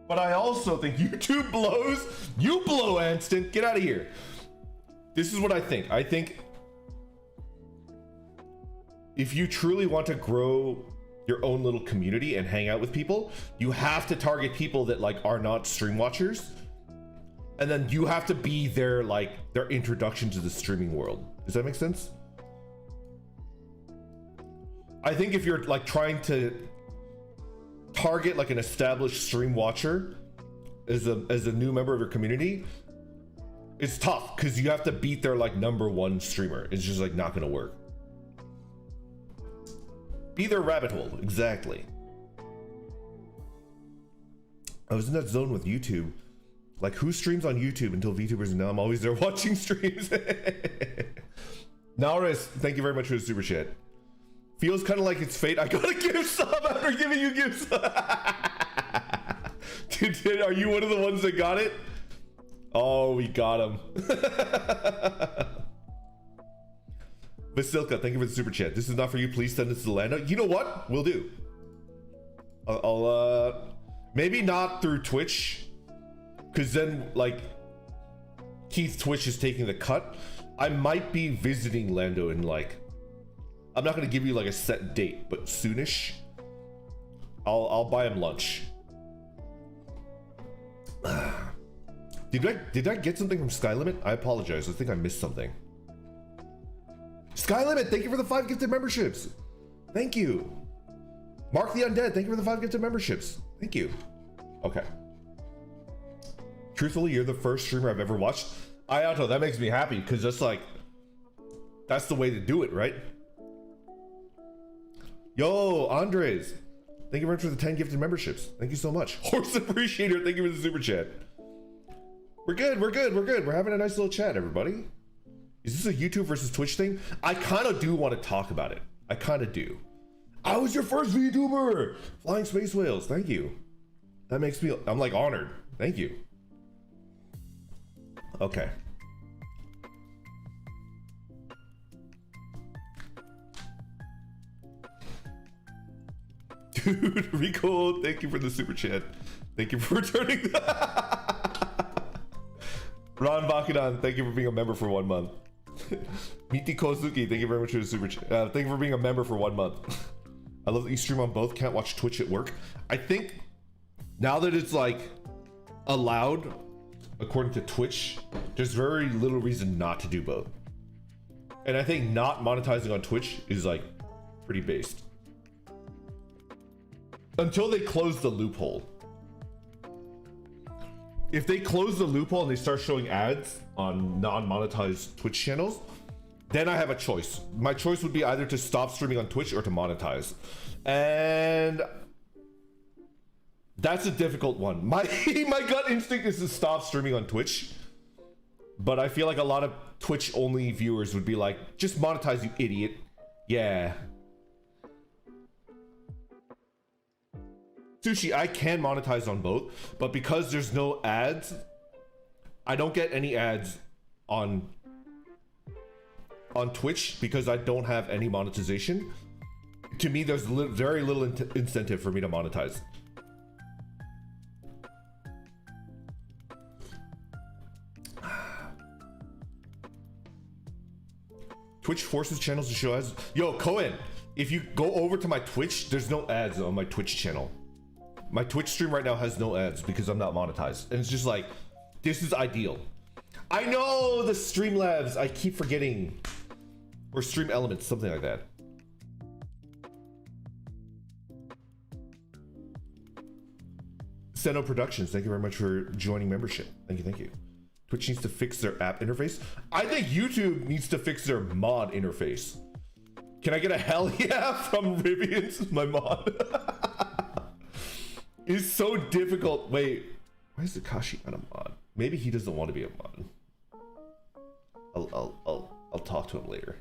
Speaker 1: But I also think YouTube blows. You blow, Anston. Get out of here. This is what I think. I think if you truly want to grow your own little community and hang out with people, you have to target people that like are not stream watchers, and then you have to be their like their introduction to the streaming world. Does that make sense? I think if you're like trying to target like an established stream watcher as a new member of your community, it's tough because you have to beat their like #1 streamer. It's just like not gonna work. Be their rabbit hole, exactly. I was in that zone with YouTube. Like, who streams on YouTube until VTubers know I'm always there watching streams? Nauris, thank you very much for the super chat. Feels kind of like it's fate. I gotta give sub after giving you gifts. Dude, are you one of the ones that got it? Oh, we got him. Vasilka, thank you for the super chat. This is not for you. Please send this to Lando. You know what? We'll do. I'll maybe not through Twitch, because then like Keith Twitch is taking the cut. I might be visiting Lando in like, I'm not gonna give you like a set date, but soonish. I'll buy him lunch. Did I get something from Skylimit? I apologize. I think I missed something. Skylimit, thank you for the 5 gifted memberships. Thank you. Mark the Undead, thank you for the 5 gifted memberships. Thank you. Okay. Truthfully, you're the first streamer I've ever watched. Ayato, that makes me happy because that's like, that's the way to do it, right? Yo, Andres, thank you very much for the 10 gifted memberships. Thank you so much. Horse Appreciator, thank you for the super chat. We're good, we're good, we're good. We're having a nice little chat, everybody. Is this a YouTube versus Twitch thing? I kind of do want to talk about it. I kind of do. I was your first VTuber! Flying Space Whales, thank you. That makes me, I'm like honored. Thank you. Okay. Dude, Rico, thank you for the super chat. Thank you for returning. Ron Bakudan, thank you for being a member for 1 month. Miti Kozuki, thank you very much for the super chat. Thank you for being a member for 1 month. I love that you stream on both. Can't watch Twitch at work. I think now that it's like allowed according to Twitch, there's very little reason not to do both. And I think not monetizing on Twitch is like pretty based. Until they close the loophole. If they close the loophole and they start showing ads on non-monetized Twitch channels, then I have a choice. My choice would be either to stop streaming on Twitch or to monetize. And that's a difficult one. My gut instinct is to stop streaming on Twitch. But I feel like a lot of Twitch only viewers would be like, just monetize, you idiot. Yeah. Sushi, I can monetize on both, but because there's no ads, I don't get any ads on Twitch because I don't have any monetization. To me, there's very little incentive for me to monetize. Twitch forces channels to show ads. Yo, Cohen, if you go over to my Twitch, there's no ads on my Twitch channel. My Twitch stream right now has no ads because I'm not monetized. And it's just like, this is ideal. I know the Streamlabs, I keep forgetting. Or Stream Elements, something like that. Seno Productions, thank you very much for joining membership. Thank you, thank you. Twitch needs to fix their app interface. I think YouTube needs to fix their mod interface. Can I get a hell yeah from Rivians, my mod? It's so difficult. Wait, why is Akashi not a mod? Maybe he doesn't want to be a mod. I'll talk to him later.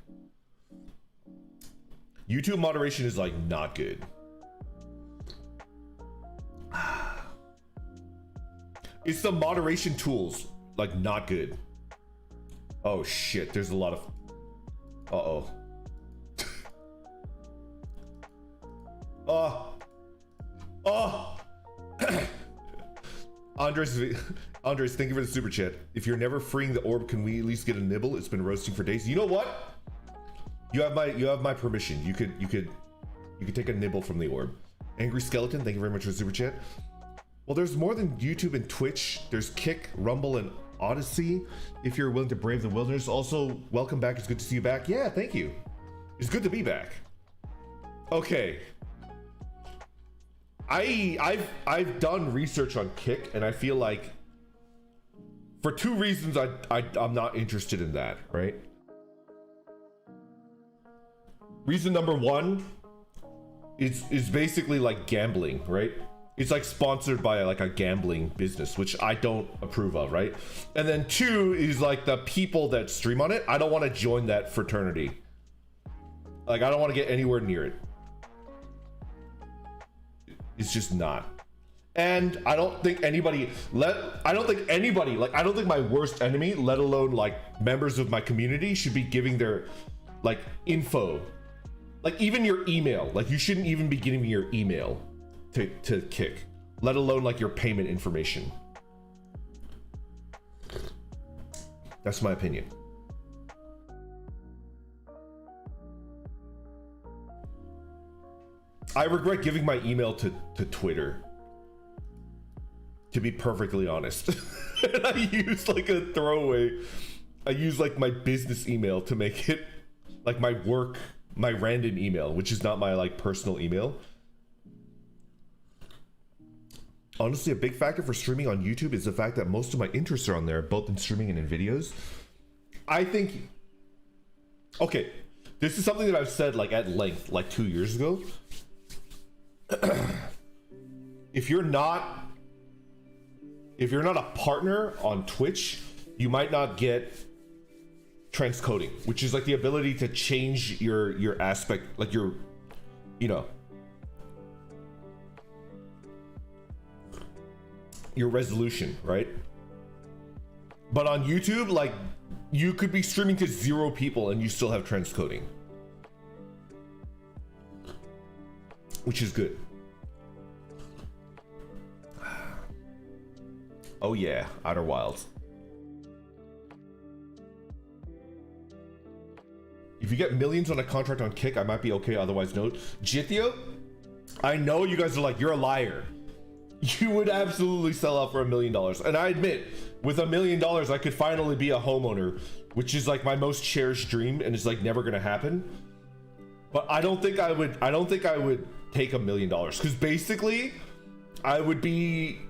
Speaker 1: YouTube moderation is like not good. It's the moderation tools, like not good. Oh shit, there's a lot of, uh-oh. Oh. Andres, thank you for the super chat. If you're never freeing the orb, can we at least get a nibble? It's been roasting for days. You know what? You have my permission. You could take a nibble from the orb. Angry Skeleton, thank you very much for the super chat. Well, there's more than YouTube and Twitch. There's Kick, Rumble, and Odyssey. If you're willing to brave the wilderness. Also, welcome back. It's good to see you back. Yeah, thank you. It's good to be back. Okay. I've done research on Kick, and I feel like for two reasons I'm not interested in that, right? Reason number one is basically like gambling, right? It's like sponsored by like a gambling business, which I don't approve of, right? And then two is like the people that stream on it. I don't want to join that fraternity. Like I don't want to get anywhere near it. It's just not. And I don't think anybody, like I don't think my worst enemy, let alone like members of my community, should be giving their like info. Like even your email, like you shouldn't even be giving me your email to Kick, let alone like your payment information. That's my opinion. I regret giving my email to Twitter, to be perfectly honest. And I used like a throwaway, I used like my business email to make it like my work, my random email, which is not my like personal email. Honestly, a big factor for streaming on YouTube is the fact that most of my interests are on there, both in streaming and in videos. I think, okay, this is something that I've said like at length, like 2 years ago. If you're not a partner on Twitch, you might not get transcoding, which is like the ability to change your aspect, like your, you know, your resolution, right? But on YouTube, like you could be streaming to 0 people and you still have transcoding, which is good. Oh yeah, Outer Wilds. If you get millions on a contract on Kick, I might be okay, otherwise no. Jithio, I know you guys are like, you're a liar. You would absolutely sell out for $1 million. And I admit, with $1 million, I could finally be a homeowner, which is like my most cherished dream and it's like never gonna happen. But I don't think I would take $1 million, because basically I would be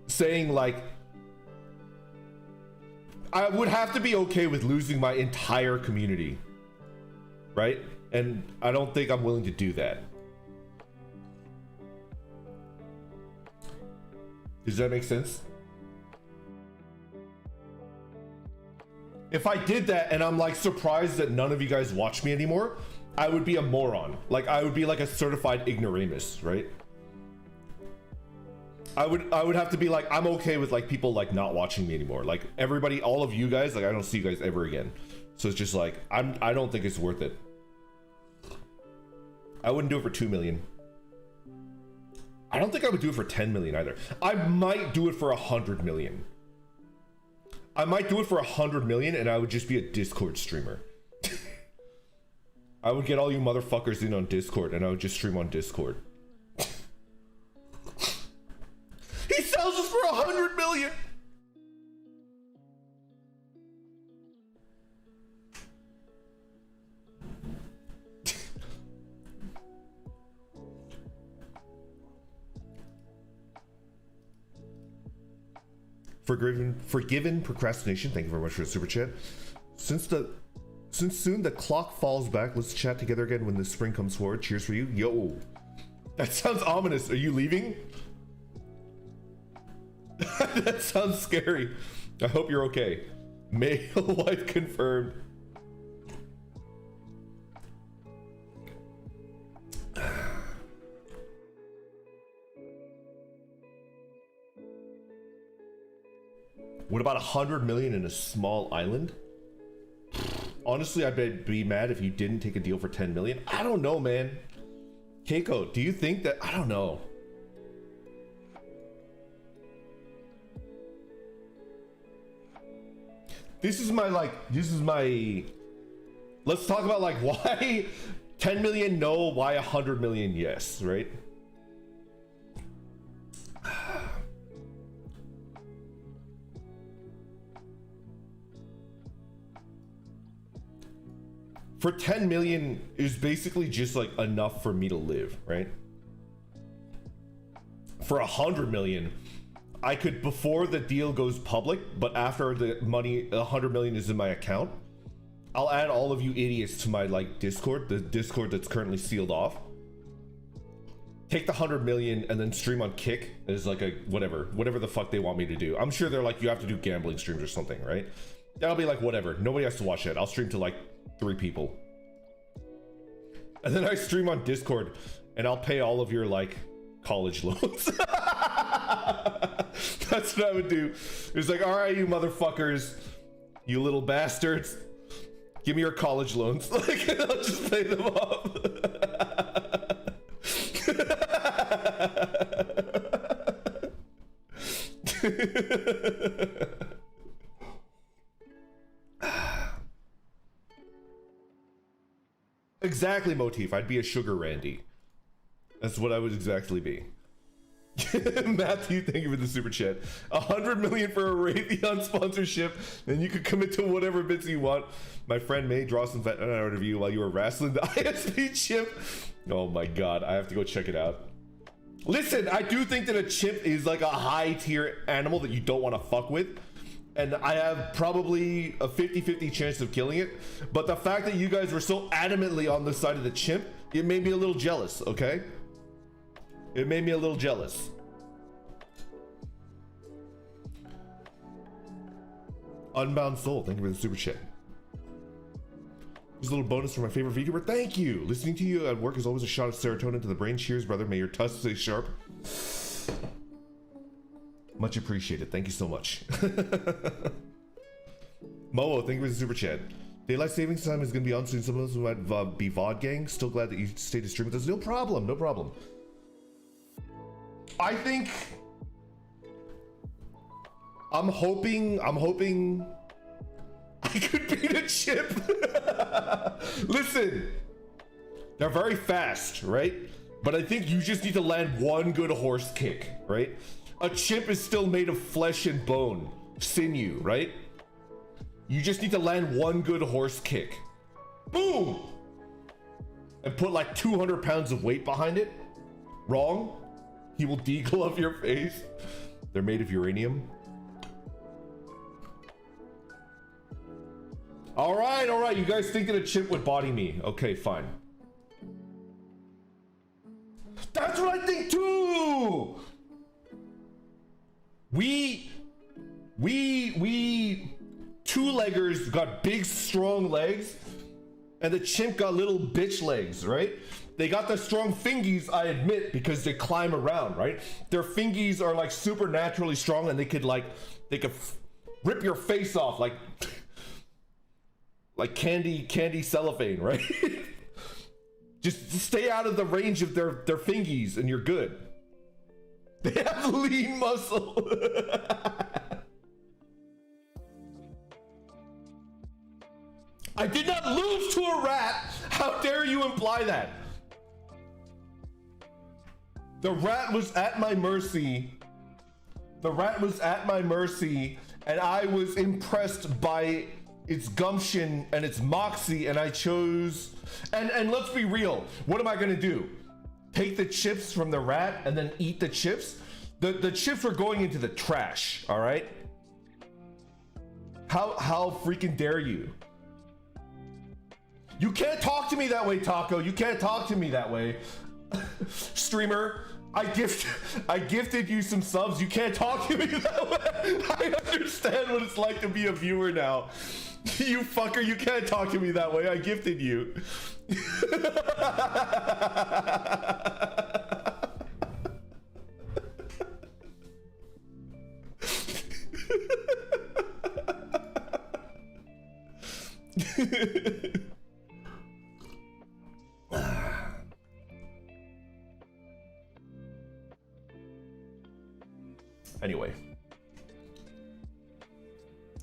Speaker 1: saying like, I would have to be okay with losing my entire community, right? And I don't think I'm willing to do that. Does that make sense? If I did that and I'm like surprised that none of you guys watch me anymore, I would be a moron. Like I would be like a certified ignoramus, right? I would have to be like, I'm okay with like people like not watching me anymore. Like everybody, all of you guys, like I don't see you guys ever again. So it's just like, I don't think it's worth it. I wouldn't do it for 2 million. I don't think I would do it for 10 million either. I might do it for 100 million. I might do it for 100 million and I would just be a Discord streamer. I would get all you motherfuckers in on Discord and I would just stream on Discord. He sells us for 100 million. Forgiven procrastination. Thank you very much for the super chat. Since soon the clock falls back, let's chat together again when the spring comes forward. Cheers for you. Yo, that sounds ominous. Are you leaving? That sounds scary. I hope you're okay. Male wife confirmed. What about 100 million in a small island? Honestly, I'd be mad if you didn't take a deal for 10 million. I don't know, man. Keiko, do you think that? I don't know. This is my, let's talk about like why 10 million no, why 100 million yes, right? For 10 million is basically just like enough for me to live, right? For 100 million, I could, before the deal goes public, but after the money, 100 million is in my account, I'll add all of you idiots to my like Discord, the Discord that's currently sealed off. Take the 100 million and then stream on Kick as like a whatever the fuck they want me to do. I'm sure they're like, you have to do gambling streams or something, right? That'll be like, whatever. Nobody has to watch it. I'll stream to like 3 people. And then I stream on Discord and I'll pay all of your like college loans. That's what I would do. It's like, all right, you motherfuckers, you little bastards, give me your college loans. Like, and I'll just pay them off. Exactly, Motif. I'd be a sugar Randy. That's what I would exactly be. Matthew, thank you for the super chat. 100 million for a Raytheon sponsorship, and you could commit to whatever bits you want. My friend may draw some fat out of you while you were wrestling the ISP chip. Oh my god, I have to go check it out. Listen, I do think that a chimp is like a high tier animal that you don't want to fuck with. And I have probably a 50-50 chance of killing it. But the fact that you guys were so adamantly on the side of the chimp, it made me a little jealous, okay? It made me a little jealous. Unbound Soul, thank you for the super chat. Just a little bonus for my favorite VTuber. Thank you. Listening to you at work is always a shot of serotonin to the brain. Cheers, brother. May your tusks stay sharp. Much appreciated. Thank you so much. Momo, thank you for the super chat. Daylight savings time is going to be on soon. Some of us might be VOD gang. Still glad that you stayed to stream with us. No problem. No problem. I think I'm hoping I could beat a chip. Listen, they're very fast, right? But I think you just need to land one good horse kick, right? A chimp is still made of flesh and bone, sinew, right? You just need to land one good horse kick. Boom! And put like 200 pounds of weight behind it. Wrong. He will deglove your face. They're made of uranium. All right. You guys think that a chimp would body me? Okay, fine. That's what I think too! We two-leggers got big, strong legs, and the chimp got little bitch legs, right? They got the strong fingies, I admit, because they climb around, right? Their fingies are like supernaturally strong, and they could rip your face off like candy cellophane, right? Just stay out of the range of their fingies, and you're good. They have lean muscle. I did not lose to a rat. How dare you imply that? The rat was at my mercy. The rat was at my mercy, and I was impressed by its gumption and its moxie, and I chose. And let's be real. What am I gonna do? Take the chips from the rat and then eat the chips? The chips are going into the trash, all right? How freaking dare you? You can't talk to me that way, Taco. You can't talk to me that way. Streamer, I gifted you some subs. You can't talk to me that way. I understand what it's like to be a viewer now. You fucker, you can't talk to me that way. I gifted you. Anyway.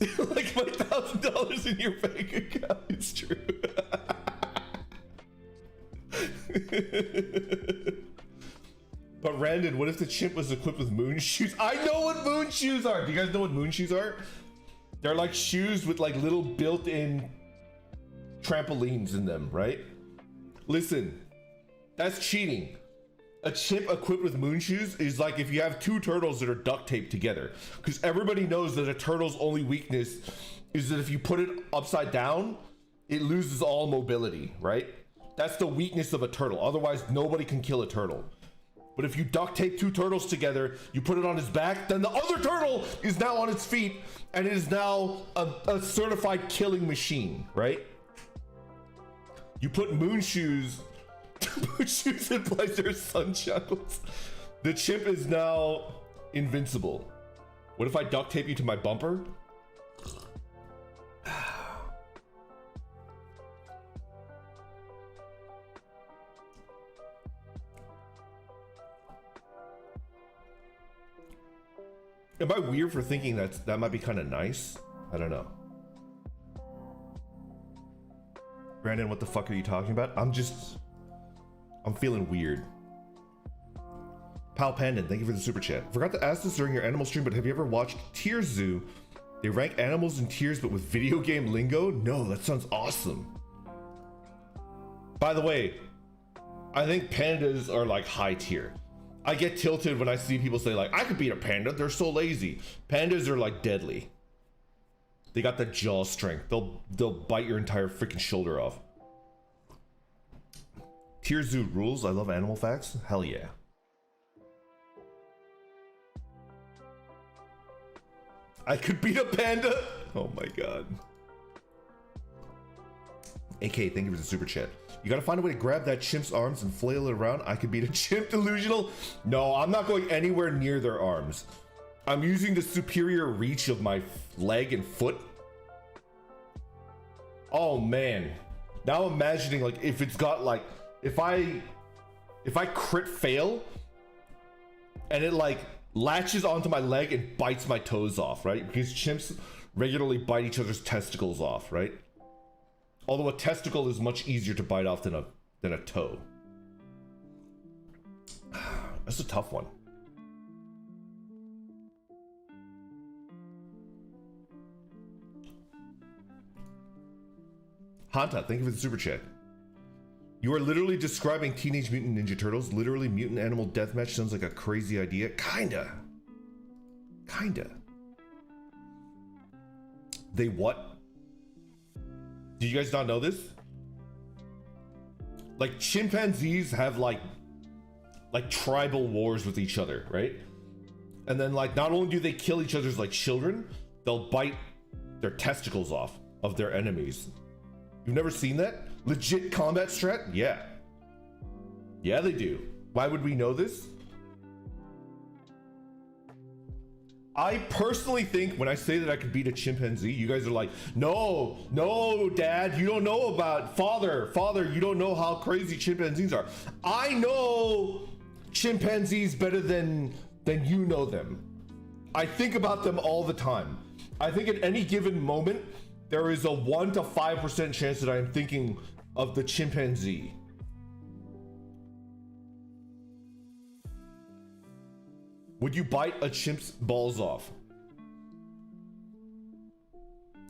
Speaker 1: Like my $1,000 in your bank account, it's true. But Randon, what if the chimp was equipped with moon shoes? I know what moon shoes are. Do you guys know what moon shoes are? They're like shoes with like little built-in trampolines in them, right? Listen, that's cheating. A chimp equipped with moon shoes is like if you have two turtles that are duct taped together. Because everybody knows that a turtle's only weakness is that if you put it upside down, it loses all mobility, right? That's the weakness of a turtle. Otherwise, nobody can kill a turtle. But if you duct tape two turtles together, you put it on his back, then the other turtle is now on its feet, and it is now a certified killing machine, right? You put moon shoes in place, there's sun shackles. The chimp is now invincible. What if I duct tape you to my bumper? Am I weird for thinking that might be kind of nice? I don't know. Brandon, what the fuck are you talking about? I'm feeling weird. Pal Pandan, thank you for the super chat. Forgot to ask this during your animal stream, but have you ever watched Tier Zoo? They rank animals in tiers, but with video game lingo? No, that sounds awesome. By the way, I think pandas are like high tier. I get tilted when I see people say like, I could beat a panda, they're so lazy. Pandas are like deadly. They got the jaw strength. They'll bite your entire freaking shoulder off. Tier Zoo rules. I love animal facts. Hell yeah. I could beat a panda. Oh my god. AK, thank you for the super chat. You gotta find a way to grab that chimp's arms and flail it around. I could beat a chimp, delusional. No, I'm not going anywhere near their arms. I'm using the superior reach of my leg and foot. Oh man. Now imagining like if it's got like, if I crit fail and it like latches onto my leg and bites my toes off, right? Because chimps regularly bite each other's testicles off, right? Although a testicle is much easier to bite off than a toe. That's a tough one. Hanta, thank you for the super chat. You are literally describing Teenage Mutant Ninja Turtles. Literally, mutant animal deathmatch sounds like a crazy idea. Kinda. They what? Do you guys not know this? Like chimpanzees have like tribal wars with each other, right? And then like not only do they kill each other's like children, they'll bite their testicles off of their enemies. You've never seen that? Legit combat strat? Yeah. Yeah, they do. Why would we know this? I personally think when I say that I could beat a chimpanzee, you guys are like, no, Dad, you don't know about father, you don't know how crazy chimpanzees are. I know chimpanzees better than you know them. I think about them all the time. I think at any given moment, there is a 1 to 5% chance that I am thinking of the chimpanzee. Would you bite a chimp's balls off?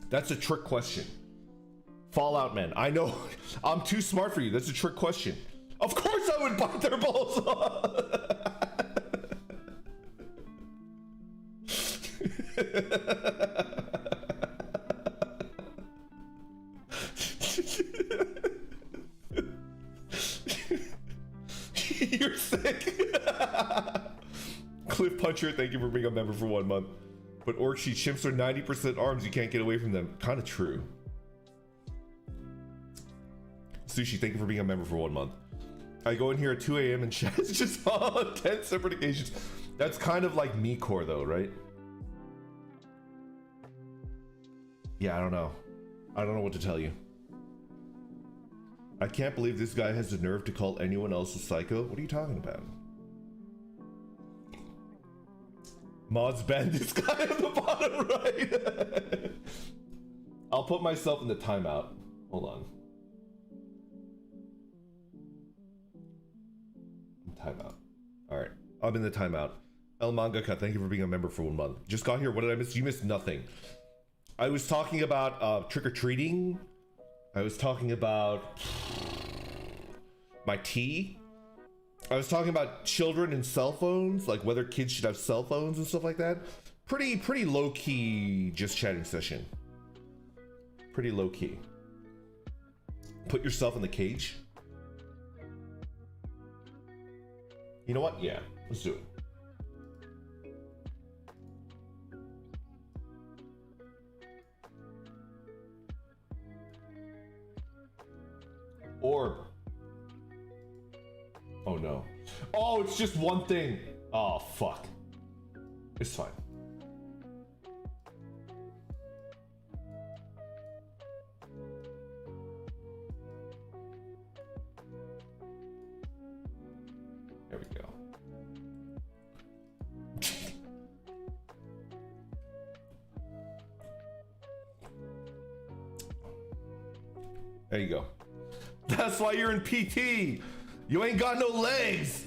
Speaker 1: That's a trick question. Fallout Man, I know I'm too smart for you. That's a trick question. Of course I would bite their balls off. You're sick. Cliff Puncher, thank you for being a member for 1 month. But Orkshi, chimps are 90% arms, you can't get away from them. Kind of true. Sushi, thank you for being a member for 1 month. I go in here at 2 a.m. and chat is just on 10 separate occasions. That's kind of like me core though, right? Yeah, I don't know. I don't know what to tell you. I can't believe this guy has the nerve to call anyone else a psycho. What are you talking about? Mods banned this guy on the bottom right. I'll put myself in the timeout. Hold on. Timeout. Alright. I'm in the timeout. El Mangaka, thank you for being a member for 1 month. Just got here. What did I miss? You missed nothing. I was talking about trick-or-treating I was talking about my tea. I was talking about children and cell phones, like whether kids should have cell phones and stuff like that. Pretty low key, just chatting session. Pretty low key. Put yourself in the cage. You know what? Yeah, let's do it. Orb. Oh no. Oh, it's just one thing. Oh, fuck. It's fine. There we go. There you go. That's why you're in PT. You ain't got no legs.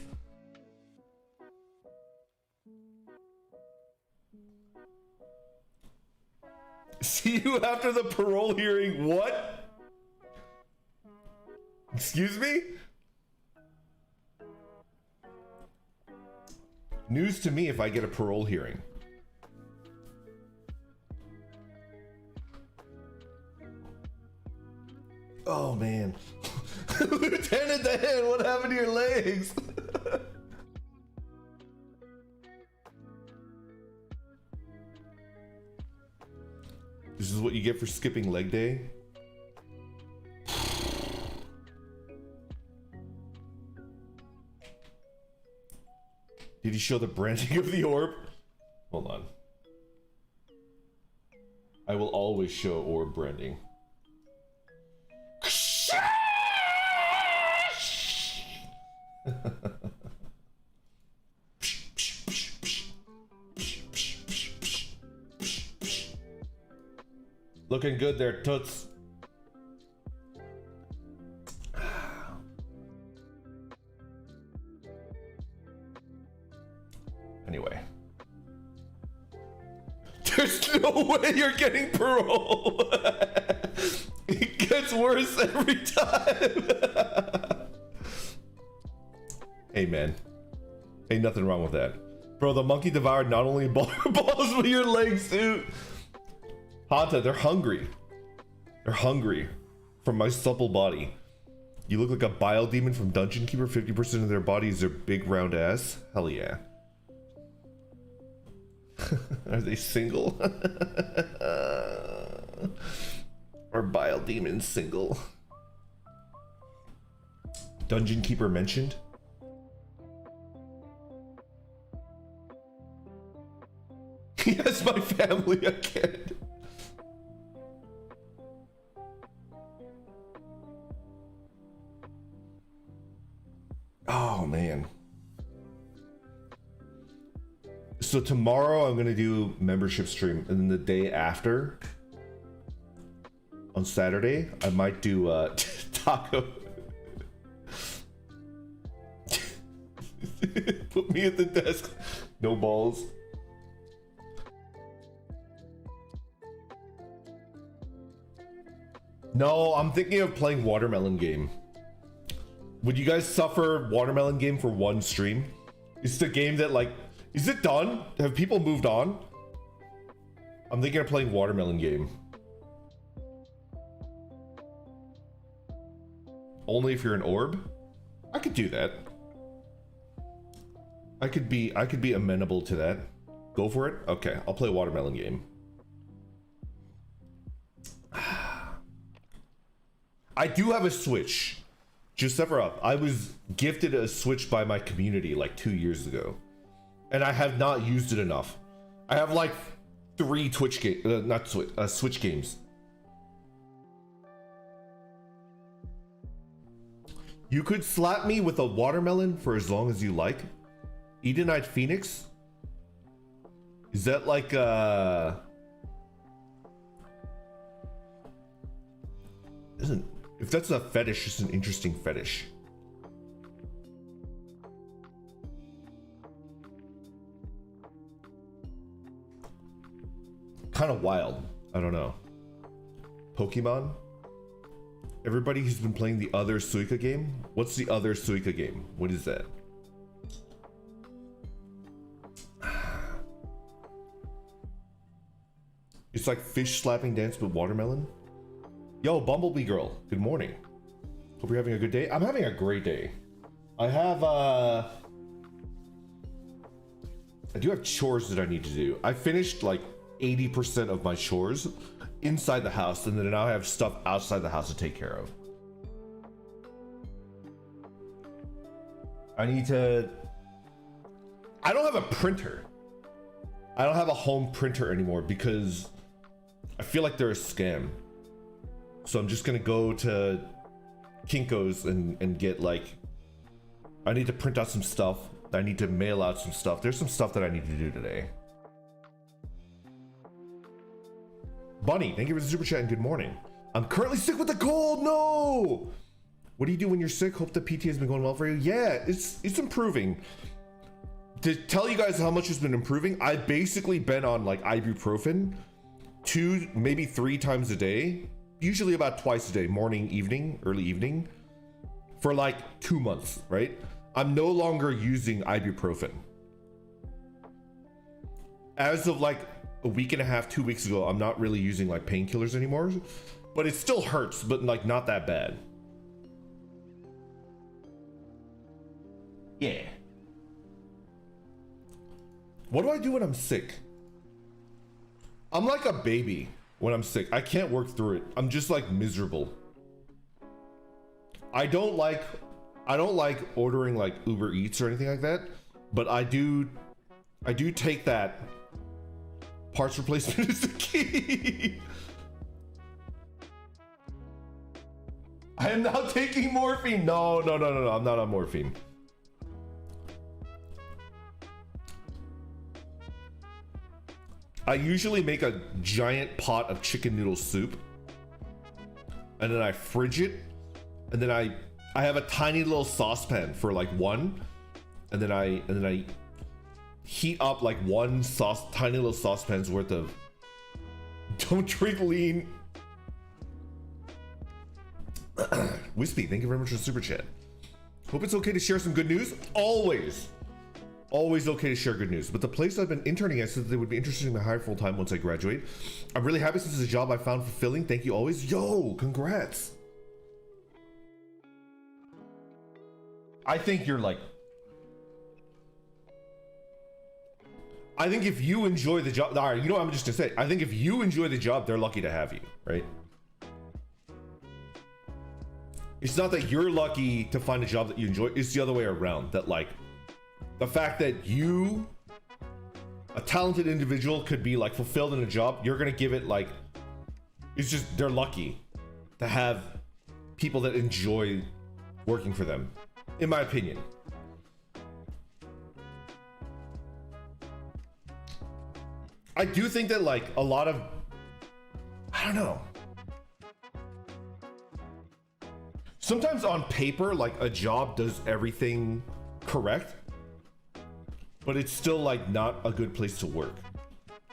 Speaker 1: See you after the parole hearing. What? Excuse me? News to me if I get a parole hearing. Oh man. Lieutenant Dan, what happened to your legs? This is what you get for skipping leg day? Did he show the branding of the orb? Hold on. I will always show orb branding. Looking good there, toots. Anyway. There's no way you're getting parole. It gets worse every time. Hey man, ain't nothing wrong with that. Bro, the monkey devoured not only balls but your legs too. Hanta, they're hungry. They're hungry from my supple body. You look like a bile demon from Dungeon Keeper. 50% of their body is their big round ass. Hell yeah. Are they single? Are bile demons single? Dungeon Keeper mentioned? Yes, my family again. Oh man. So tomorrow I'm gonna do membership stream, and then the day after, on Saturday, I might do taco. Put me at the desk. No balls. No, I'm thinking of playing Watermelon Game. Would you guys suffer Watermelon Game for one stream? It's the game that, like, is it done? Have people moved on? I'm thinking of playing Watermelon Game. Only if you're an orb? I could do that. I could be amenable to that. Go for it? Okay, I'll play Watermelon Game. I do have a Switch. Just step her up. I was gifted a Switch by my community like 2 years ago, and I have not used it enough. I have like 3 Switch games. You could slap me with a watermelon for as long as you like. Edenite Phoenix? Is that like isn't, if that's a fetish, it's an interesting fetish. Kind of wild. I don't know. Pokemon? Everybody who's been playing the other Suika game? What's the other Suika game? What is that? It's like fish slapping dance with watermelon. Yo, Bumblebee girl, good morning. Hope you're having a good day. I'm having a great day. I do have chores that I need to do. I finished like 80% of my chores inside the house, and then now I have stuff outside the house to take care of. I don't have a printer. I don't have a home printer anymore because I feel like they're a scam. So I'm just gonna go to Kinko's and get like, I need to print out some stuff. I need to mail out some stuff. There's some stuff that I need to do today. Bunny, thank you for the super chat and good morning. I'm currently sick with a cold. No. What do you do when you're sick? Hope the PT has been going well for you. Yeah, it's improving. To tell you guys how much it's been improving, I've basically been on like ibuprofen 2, maybe 3 times a day, usually about twice a day, morning, evening, early evening, for like 2 months, right? I'm no longer using ibuprofen. As of like a week and a half, 2 weeks ago, I'm not really using like painkillers anymore, but it still hurts, but like not that bad. Yeah. What do I do when I'm sick? I'm like a baby when I'm sick. I can't work through it. I'm just like miserable. I don't like ordering like Uber Eats or anything like that, but I do take that parts replacement is the key. I am now taking morphine. No, I'm not on morphine. I usually make a giant pot of chicken noodle soup, and then I fridge it, and then I have a tiny little saucepan for like one, and then I heat up like one tiny little saucepan's worth of. Don't drink lean. Wispy, thank you very much for the super chat. Hope it's okay to share some good news. Always okay to share good news. But the place I've been interning at said they would be interested in me hire full time once I graduate. I'm really happy since it's a job I found fulfilling. Thank you always. Yo, congrats. I think you're like, I think if you enjoy the job, all right, you know what I'm just gonna say? I think if you enjoy the job, they're lucky to have you, right? It's not that you're lucky to find a job that you enjoy, it's the other way around. That like, the fact that you, a talented individual, could be like fulfilled in a job, you're gonna give it like, it's just, they're lucky to have people that enjoy working for them, in my opinion. I do think that like a lot of, I don't know. Sometimes on paper, like a job does everything correct, but it's still like not a good place to work.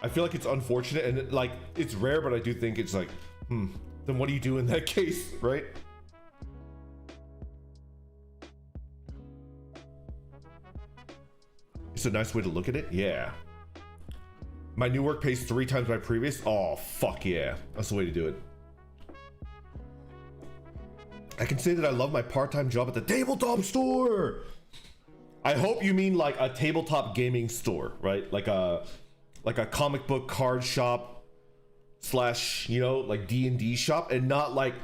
Speaker 1: I feel like it's unfortunate and like it's rare, but I do think it's like, then what do you do in that case, right? It's a nice way to look at it. Yeah. My new work pays 3 times my previous. Oh, fuck yeah. That's the way to do it. I can say that I love my part-time job at the tabletop store. I hope you mean like a tabletop gaming store, right? Like a comic book card shop / you know, like D&D shop, and not like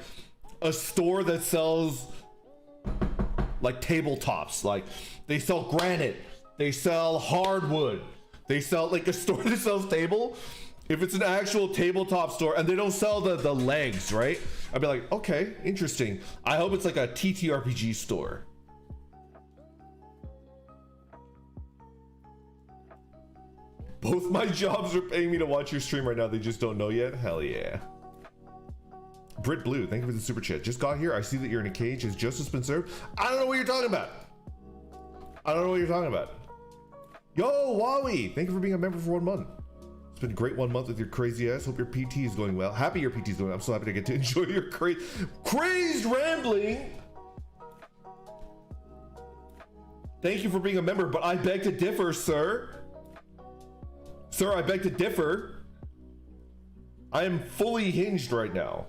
Speaker 1: a store that sells like tabletops. Like they sell granite, they sell hardwood, they sell like a store that sells table. If it's an actual tabletop store and they don't sell the legs, right? I'd be like, okay, interesting. I hope it's like a TTRPG store. Both my jobs are paying me to watch your stream right now. They just don't know yet. Hell yeah. Brit Blue, thank you for the super chat. Just got here. I see that you're in a cage. Has justice been served? I don't know what you're talking about. I don't know what you're talking about. Yo, Wowie, thank you for being a member for 1 month. It's been a great 1 month with your crazy ass. Hope your PT is going well. Happy your PT is going well. I'm so happy to get to enjoy your crazed rambling. Thank you for being a member, but I beg to differ, sir. Sir, I beg to differ. I am fully hinged right now.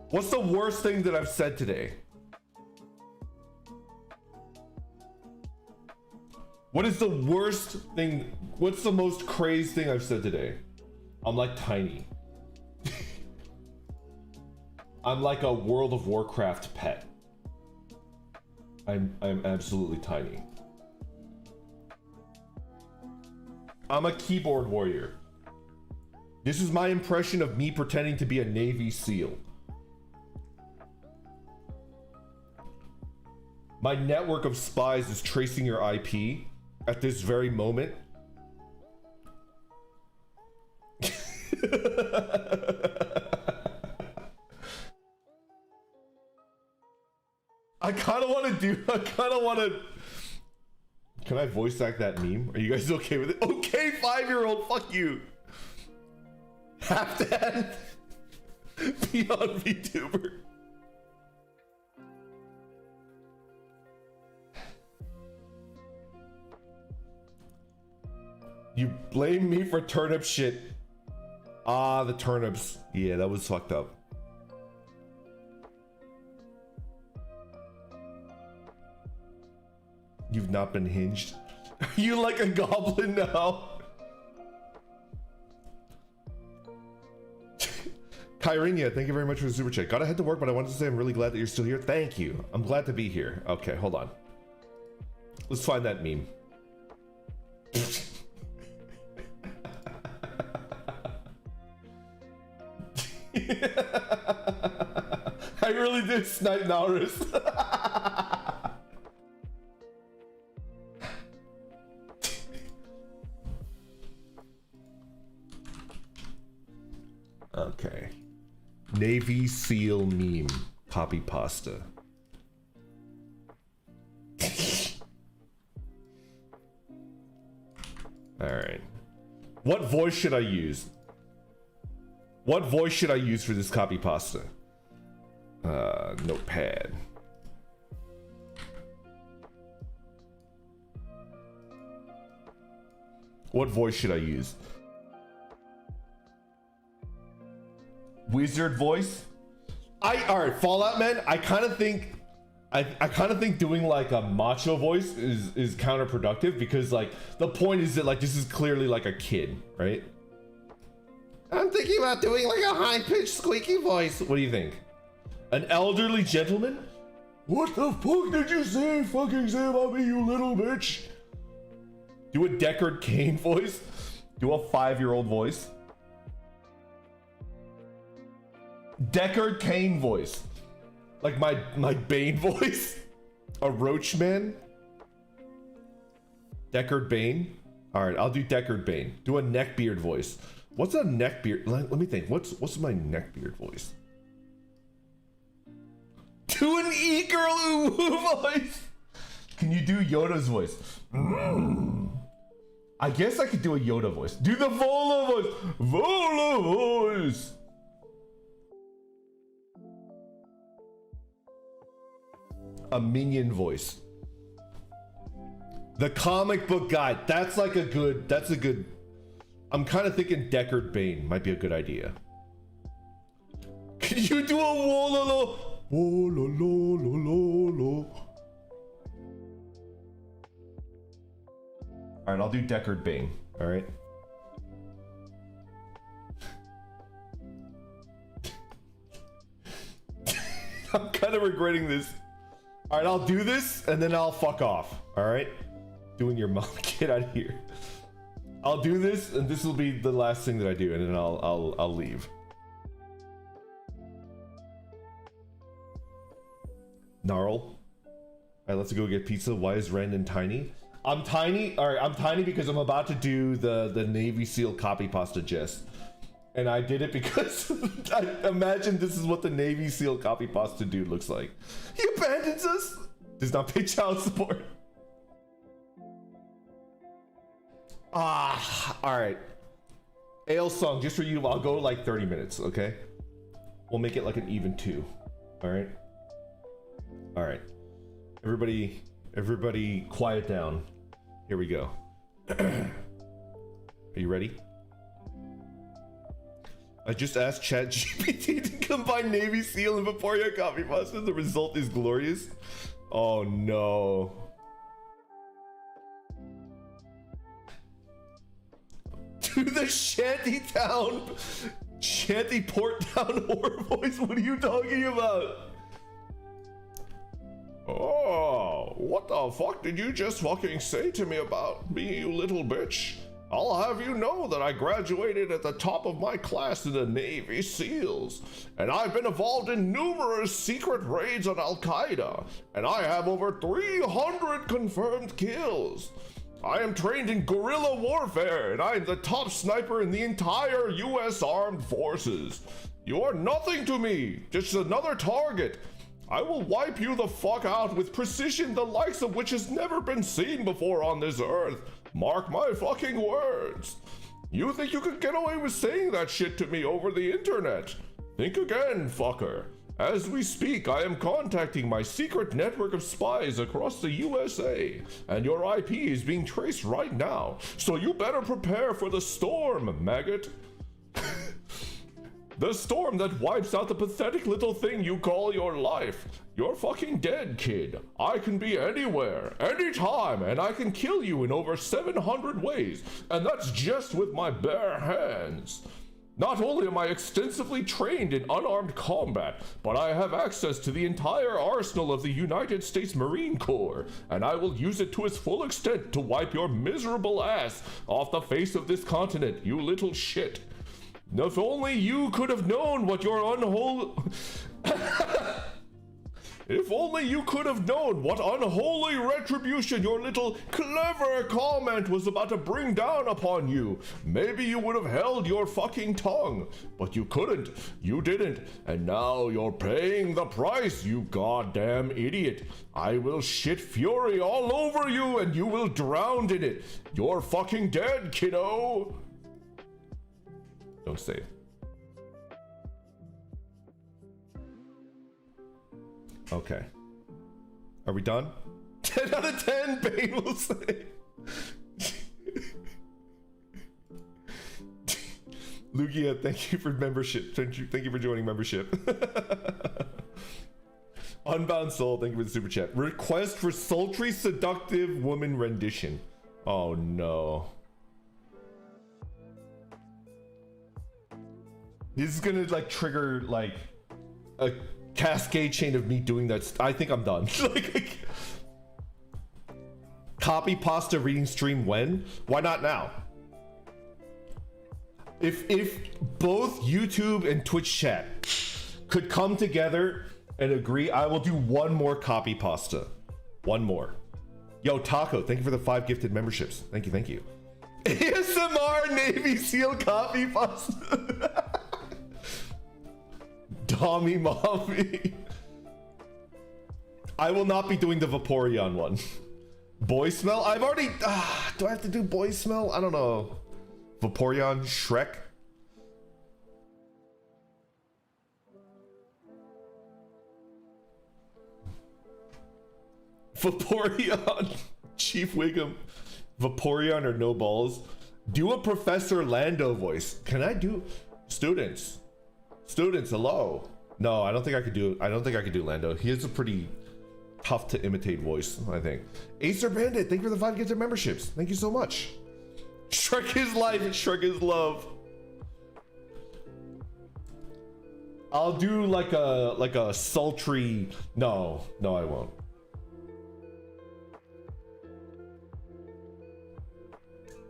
Speaker 1: What's the worst thing that I've said today? What is the worst thing? What's the most crazed thing I've said today? I'm like tiny. I'm like a World of Warcraft pet. I'm absolutely tiny. I'm a keyboard warrior. This is my impression of me pretending to be a Navy SEAL. My network of spies is tracing your IP at this very moment. I kind of want to. Can I voice act that meme? Are you guys okay with it? Okay, 5-year-old, fuck you. Half dad. Beyond VTuber. You blame me for turnip shit. Ah, the turnips. Yeah, that was fucked up. You've not been hinged. Are you like a goblin now? Kyrinia, thank you very much for the super chat. Gotta head to work, but I wanted to say I'm really glad that you're still here. Thank you. I'm glad to be here. Okay, hold on. Let's find that meme. I really did snipe Naurus. Okay. Navy SEAL meme. Copy pasta. Alright. What voice should I use? What voice should I use for this copy pasta? Notepad. What voice should I use? Wizard voice? Alright, Fallout Man, I kind of think doing like a macho voice is counterproductive because like the point is that like this is clearly like a kid, right? I'm thinking about doing like a high-pitched squeaky voice. What do you think? An elderly gentleman? What the fuck did you say about me, you little bitch? Do a Deckard Cain voice? Do a 5-year-old voice? Deckard Cain voice. Like my Bane voice? A Roach Man? Deckard Bane? Alright, I'll do Deckard Bane. Do a neckbeard voice. What's a neckbeard? Let me think. What's my neckbeard voice? Do an e-girl ooh voice. Can you do Yoda's voice? I guess I could do a Yoda voice. Do the Vola voice. Vola voice. A minion voice. The comic book guy. That's a good. I'm kind of thinking Deckard Bane might be a good idea. Can you do a wololo? Wololo. Alright, I'll do Deckard Bane. Alright. I'm kind of regretting this. Alright, I'll do this and then I'll fuck off. Alright? Doing your mom. Get out of here. I'll do this, and this will be the last thing that I do, and then I'll leave. Gnarl. Alright, let's go get pizza. Why is Randon tiny? I'm tiny. Alright, I'm tiny because I'm about to do the Navy SEAL copy pasta gist. And I did it because I imagine this is what the Navy SEAL copy pasta dude looks like. He abandons us. Does not pay child support. Alright. Ale song, just for you, I'll go like 30 minutes, okay? We'll make it like an even 2. Alright? Alright. Everybody quiet down. Here we go. Are you ready? I just asked ChatGPT to combine Navy SEAL and Vaporia coffee pasta. The result is glorious. Oh no. To the shantytown, shantyport town whore voice. What are you talking about? Oh, what the fuck did you just fucking say to me about me, you little bitch? I'll have you know that I graduated at the top of my class in the Navy SEALs, and I've been involved in numerous secret raids on Al-Qaeda, and I have over 300 confirmed kills. I am trained in guerrilla warfare, and I am the top sniper in the entire US Armed Forces. You are nothing to me, just another target. I will wipe you the fuck out with precision the likes of which has never been seen before on this earth. Mark my fucking words. You think you could get away with saying that shit to me over the internet? Think again, fucker. As we speak, I am contacting my secret network of spies across the USA, and your IP is being traced right now, so you better prepare for the storm, maggot. The storm that wipes out the pathetic little thing you call your life. You're fucking dead, kid. I can be anywhere, anytime, and I can kill you in over 700 ways, and that's just with my bare hands. Not only am I extensively trained in unarmed combat, but I have access to the entire arsenal of the United States Marine Corps, and I will use it to its full extent to wipe your miserable ass off the face of this continent, you little shit. If only you could have known what your unholy... If only you could have known what unholy retribution your little clever comment was about to bring down upon you. Maybe you would have held your fucking tongue. But you couldn't. You didn't. And now you're paying the price, you goddamn idiot. I will shit fury all over you and you will drown in it. You're fucking dead, kiddo. Don't save. Okay. Are we done? 10 out of 10, Bane will say. Lugia, thank you for membership. Thank you for joining membership. Unbound Soul, thank you for the super chat. Request for sultry, seductive woman rendition. Oh no. This is gonna like trigger like a cascade chain of me doing that. I think I'm done. like, copy pasta reading stream when? Why not now? If both YouTube and Twitch chat could come together and agree, I will do one more copy pasta. One more. Yo, Taco, thank you for the 5 gifted memberships. Thank you, thank you. ASMR Navy SEAL copy pasta. Tommy Mommy. I will not be doing the Vaporeon one. Boy smell? I've already... do I have to do boy smell? I don't know. Vaporeon, Shrek. Vaporeon, Chief Wiggum. Vaporeon or no balls. Do a Professor Lando voice. Can I do... Students, hello. No, I don't think I could do Lando. He has a pretty tough to imitate voice, I think. Acer Bandit, thank you for the 5 gifted memberships. Thank you so much. Shrek is life and Shrek is love. I'll do like a sultry... No, I won't.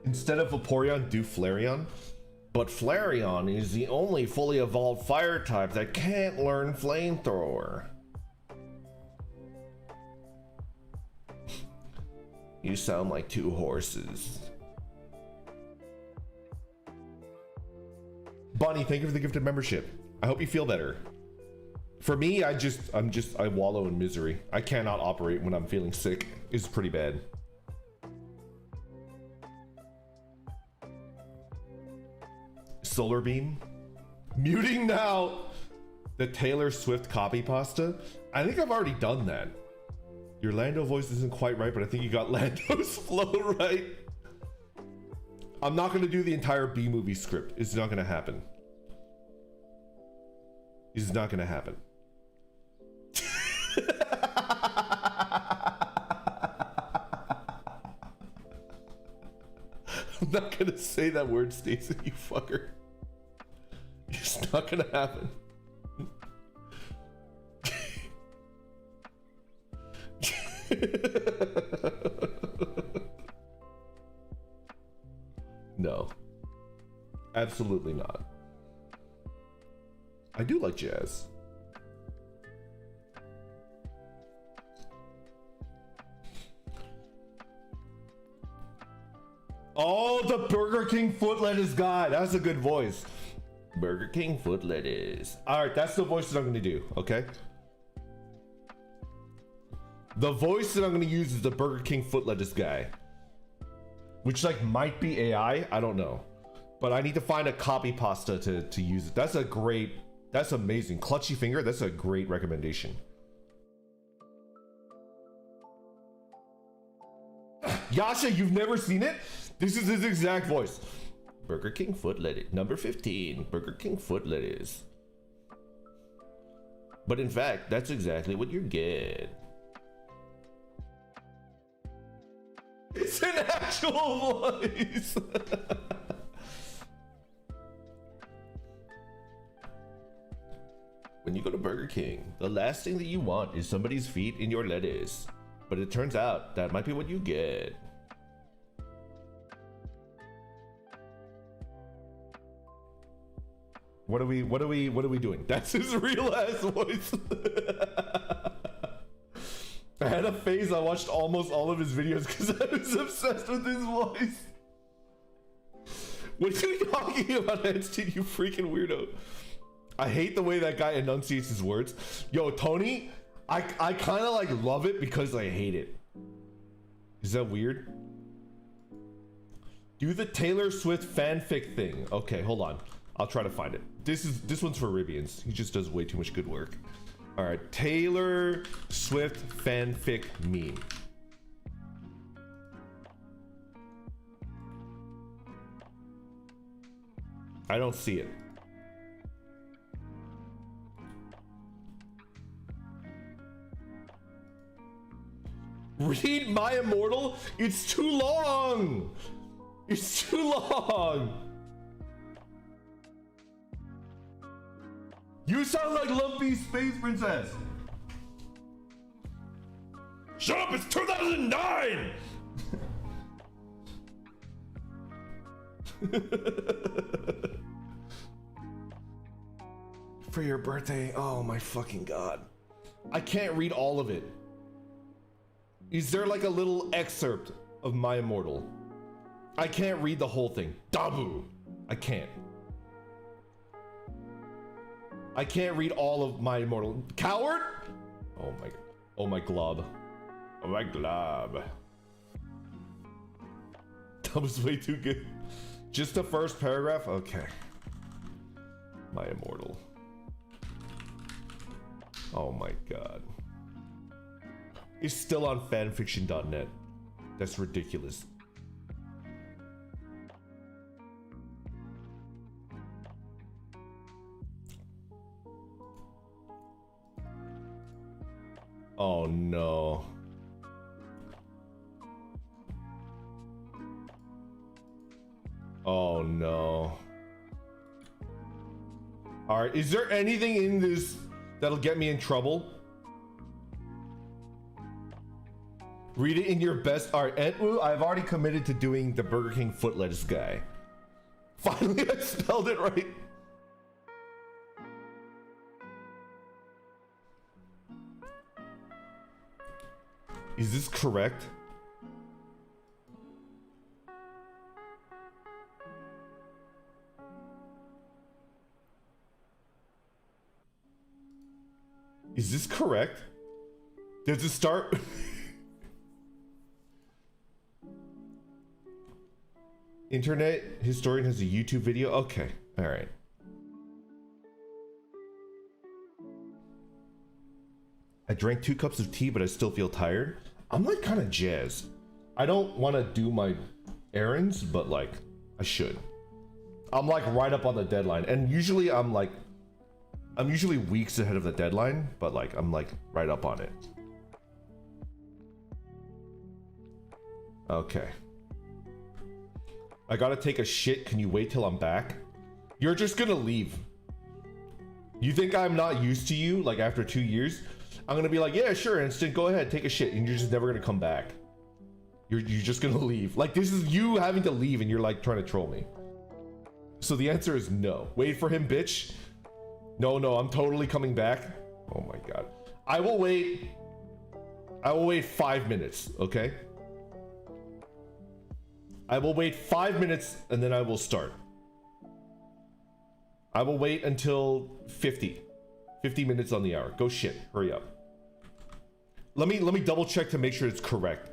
Speaker 1: Instead of Vaporeon, do Flareon. But Flareon is the only fully evolved fire type that can't learn Flamethrower. You sound like 2 horses. Bonnie, thank you for the gifted membership. I hope you feel better. For me, I wallow in misery. I cannot operate when I'm feeling sick. It's pretty bad. Solar beam. Muting now. The Taylor Swift copy pasta. I think I've already done that. Your Lando voice isn't quite right, but I think you got Lando's flow right. I'm not gonna do the entire B movie script. It's not gonna happen. It's not gonna happen. I'm not gonna say that word, Stacey, you fucker. It's not gonna happen. No. Absolutely not. I do like jazz. Oh, the Burger King foot lettuce guy. That's a good voice. Burger King foot lettuce. All right, that's the voice that I'm going to do, okay? The voice that I'm going to use is the Burger King foot lettuce guy. Which, like, might be AI. I don't know. But I need to find a copy pasta to use it. That's a great... That's amazing. Clutchy Finger, that's a great recommendation. Yasha, you've never seen it? This is his exact voice. Burger King foot lettuce. Number 15. Burger King foot lettuce. But in fact, that's exactly what you get. It's an actual voice. When you go to Burger King, the last thing that you want is somebody's feet in your lettuce. But it turns out that might be what you get. What are we doing? That's his real ass voice. I had a phase I watched almost all of his videos because I was obsessed with his voice. What are you talking about, Einstein, you freaking weirdo? I hate the way that guy enunciates his words. Yo, Tony, I kind of like love it because I hate it. Is that weird? Do the Taylor Swift fanfic thing. Okay, hold on. I'll try to find it. This one's for Rivians. He just does way too much good work. All right, Taylor Swift fanfic meme. I don't see it. Read My Immortal? It's too long! It's too long! You sound like Lumpy Space Princess! Shut up, it's 2009! For your birthday, oh my fucking god. I can't read all of it. Is there like a little excerpt of My Immortal? I can't read the whole thing. Dabu! I can't. I can't read all of My Immortal. Coward? Oh my glob. Oh my glob. That was way too good. Just the first paragraph? Okay. My Immortal. Oh my god. It's still on fanfiction.net. That's ridiculous. Oh no. Oh no. Alright, is there anything in this that'll get me in trouble? Read it in your best art. Entwu, I've already committed to doing the Burger King foot lettuce guy. Finally, I spelled it right. Is this correct? Is this correct? Does it start? Internet historian has a YouTube video. Okay. All right. I drank 2 cups of tea, but I still feel tired. I'm like kind of jazzed. I don't want to do my errands, but like I should. I'm like right up on the deadline, and usually I'm usually weeks ahead of the deadline, but like I'm like right up on it. Okay. I gotta take a shit. Can you wait till I'm back? You're just gonna leave. You think I'm not used to you? Like after 2 years, I'm gonna be like, yeah, sure, instant, go ahead, take a shit, and you're just never gonna come back. You're just gonna leave. Like this is you having to leave, and you're like trying to troll me. So the answer is no. Wait for him, bitch. No, I'm totally coming back. Oh my god. I will wait 5 minutes, okay? I will wait 5 minutes and then I will start. I will wait until 50 minutes on the hour. Go shit, hurry up. Let me double check to make sure it's correct.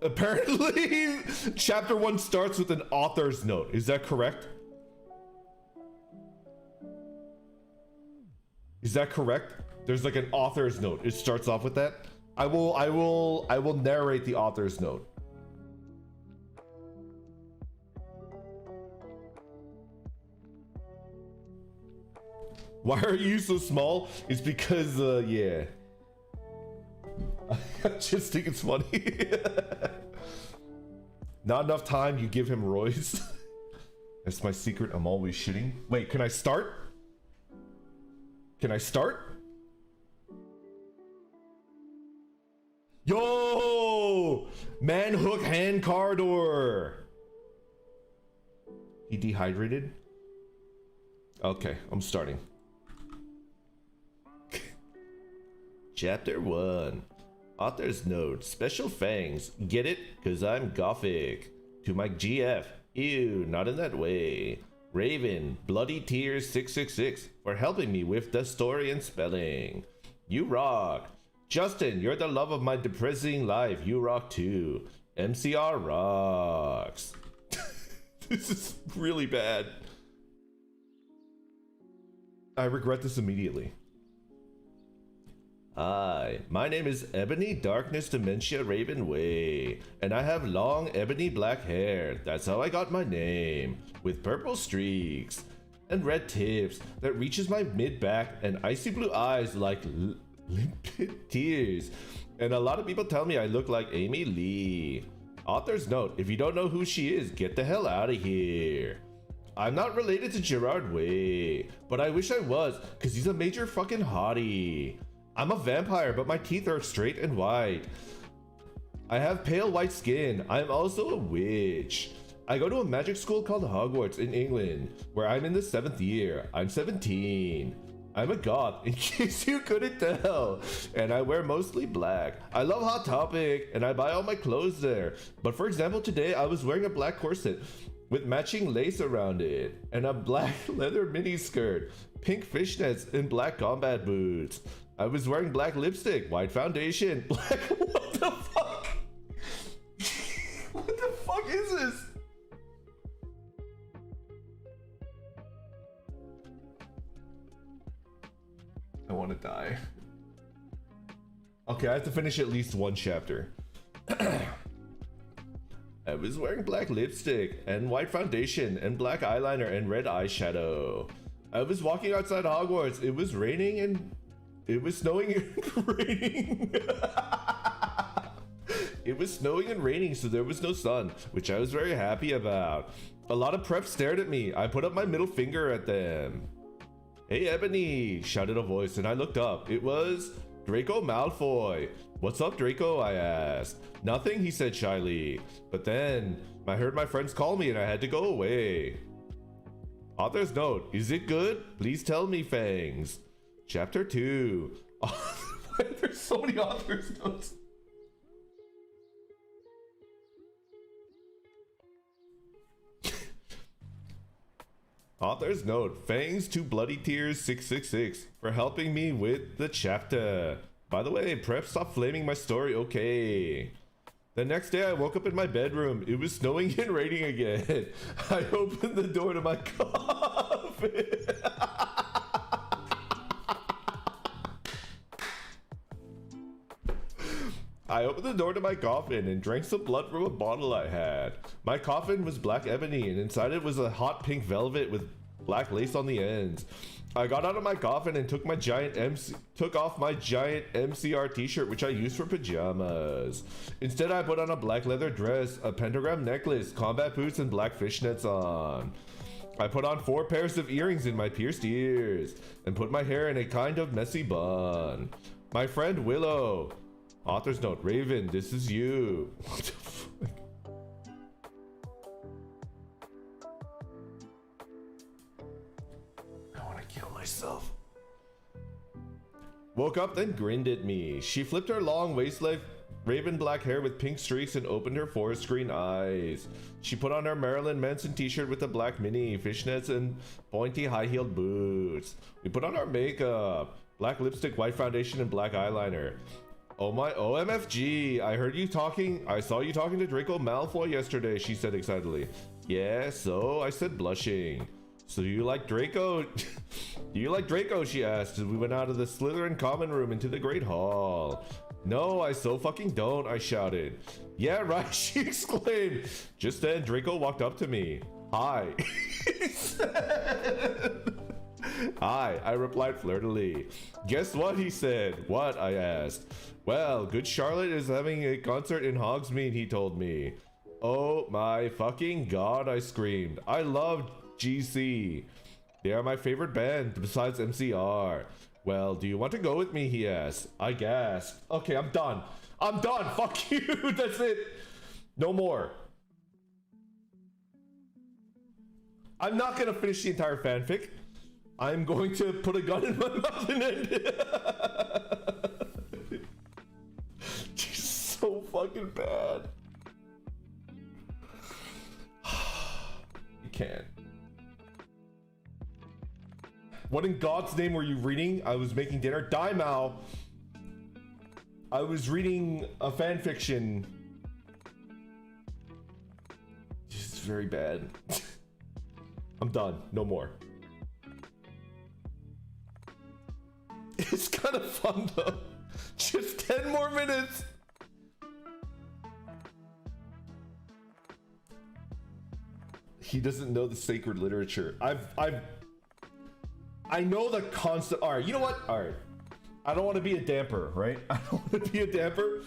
Speaker 1: Apparently, chapter 1 starts with an author's note. Is that correct? Is that correct? There's like an author's note. It starts off with that. I will narrate the author's note. Why are you so small? It's because yeah. I just think it's funny. Not enough time, you give him Roy's. That's my secret, I'm always shitting. Wait, can I start? Can I start? Yo! Man hook hand corridor. He dehydrated? Okay, I'm starting. Chapter 1. Author's note. Special thanks. Get it? Cause I'm gothic. To my GF. Ew, not in that way. Raven, Bloody Tears 666 for helping me with the story and spelling. You rock. Justin, you're the love of my depressing life. You rock too. MCR rocks. This is really bad. I regret this immediately. Hi, my name is Ebony Darkness Dementia Raven Way, and I have long ebony black hair. That's how I got my name, with purple streaks and red tips that reaches my mid-back and icy blue eyes like limpid tears. And a lot of people tell me I look like Amy Lee. Author's note, if you don't know who she is, get the hell out of here. I'm not related to Gerard Way, but I wish I was, cause he's a major fucking hottie. I'm a vampire, but my teeth are straight and white. I have pale white skin. I'm also a witch. I go to a magic school called Hogwarts in England, where I'm in the 7th year. I'm 17. I'm a goth, in case you couldn't tell, and I wear mostly black. I love Hot Topic, and I buy all my clothes there. But for example, today I was wearing a black corset with matching lace around it, and a black leather mini skirt, pink fishnets, and black combat boots. I was wearing black lipstick, white foundation, black. What the fuck? What the fuck is this? I want to die. Okay, I have to finish at least one chapter. I was wearing black lipstick and white foundation and black eyeliner and red eyeshadow. I was walking outside Hogwarts. It was raining and it was snowing and raining. It was snowing and raining, so there was no sun, which I was very happy about. A lot of preps stared at me. I put up my middle finger at them. Hey, Ebony, shouted a voice, and I looked up. It was Draco Malfoy. What's up, Draco? I asked. Nothing, he said shyly. But then I heard my friends call me and I had to go away. Author's note. Is it good? Please tell me, Fangs. Chapter 2. There's so many author's notes. Author's note. Fangs to Bloody Tears 666 for helping me with the chapter. By the way, prep, stop flaming my story, okay. The next day I woke up in my bedroom. It was snowing and raining again. I opened the door to my cough. coffin. I opened the door to my coffin and drank some blood from a bottle I had. My coffin was black ebony, and inside it was a hot pink velvet with black lace on the ends. I got out of my coffin and took off my giant MCR t-shirt, which I used for pajamas. Instead, I put on a black leather dress, a pentagram necklace, combat boots, and black fishnets on. I put on 4 pairs of earrings in my pierced ears and put my hair in a kind of messy bun. My friend Willow. Author's note, Raven, this is you. What the fuck? I want to kill myself. Woke up, then grinned at me. She flipped her long waist-length raven black hair with pink streaks and opened her forest green eyes. She put on her Marilyn Manson t-shirt with a black mini, fishnets, and pointy high-heeled boots. We put on our makeup, black lipstick, white foundation, and black eyeliner. Oh my OMFG, I saw you talking to Draco Malfoy yesterday, she said excitedly. Yeah, so? I said, blushing. So do you like Draco? Do you like Draco, she asked as we went out of the Slytherin common room into the Great Hall. No, I so fucking don't, I shouted. Yeah, right, she exclaimed. Just then, Draco walked up to me. Hi. Hi, I replied flirtily. Guess what, he said. What, I asked. Well, Good Charlotte is having a concert in Hogsmeade, he told me. Oh my fucking god, I screamed. I love GC. They are my favorite band, besides MCR. Well, do you want to go with me, he asked. I gasped. Okay, I'm done. I'm done, fuck you, that's it. No more. I'm not gonna finish the entire fanfic. I'm going to put a gun in my mouth and end it. She's so fucking bad. You can't. What in God's name were you reading? I was making dinner. Daimao. I was reading a fanfiction. It's very bad. I'm done. No more. It's kind of fun though. Just 10 more minutes. He doesn't know the sacred literature. I know the concept. All right, you know what? All right. I don't want to be a damper, right? I don't want to be a damper.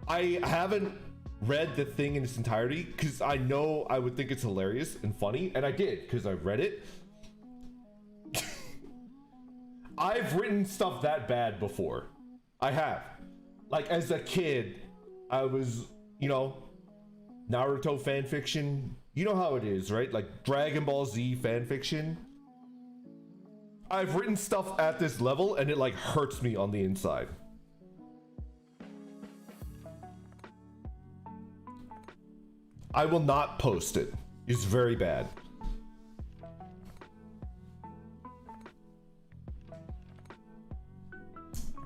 Speaker 1: I haven't read the thing in its entirety because I know I would think it's hilarious and funny, and I did because I read it. I've written stuff that bad before. I have. Like as a kid, I was, you know, Naruto fanfiction. You know how it is, right? Like Dragon Ball Z fanfiction. I've written stuff at this level and it like hurts me on the inside. I will not post it. It's very bad.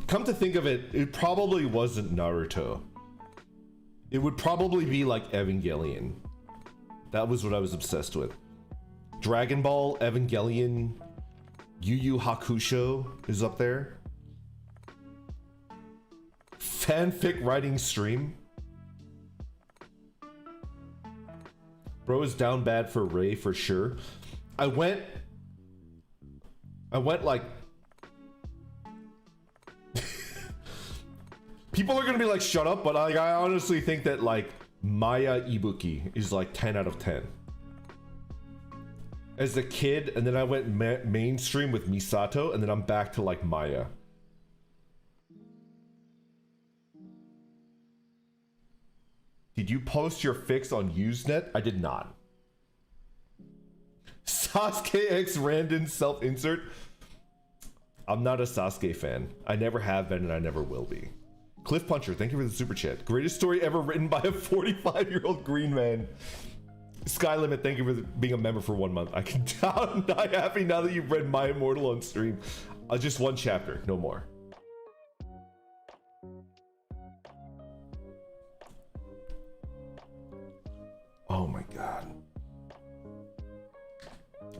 Speaker 1: Come to think of it, it probably wasn't Naruto. It would probably be like Evangelion. That was what I was obsessed with. Dragon Ball, Evangelion, Yu Yu Hakusho is up there. Fanfic writing stream. Bro is down bad for Ray for sure. I went like people are gonna be like, shut up, but I honestly think that like Maya Ibuki is like 10 out of 10. As a kid, and then I went mainstream with Misato, and then I'm back to like Maya. Did you post your fix on Usenet? I did not. Sasuke X Random self-insert. I'm not a Sasuke fan. I never have been and I never will be. Cliff Puncher, thank you for the super chat. Greatest story ever written by a 45-year-old green man. Sky Limit, thank you for being a member for 1 month. I can die happy now that you've read My Immortal on stream. Just one chapter, no more. Oh my god.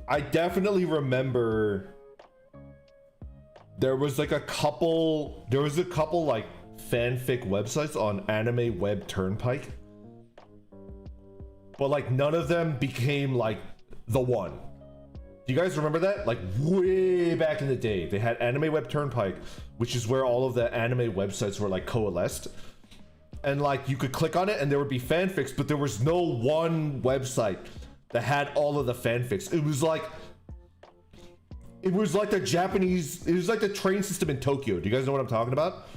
Speaker 1: I definitely remember there was like a couple like fanfic websites on Anime Web Turnpike, but like none of them became like the one. Do you guys remember that? Like way back in the day, they had Anime Web Turnpike, which is where all of the anime websites were like coalesced, and like you could click on it and there would be fanfics, but there was no one website that had all of the fanfics. It was like the Japanese, it was like the train system in Tokyo. Do you guys know what I'm talking about?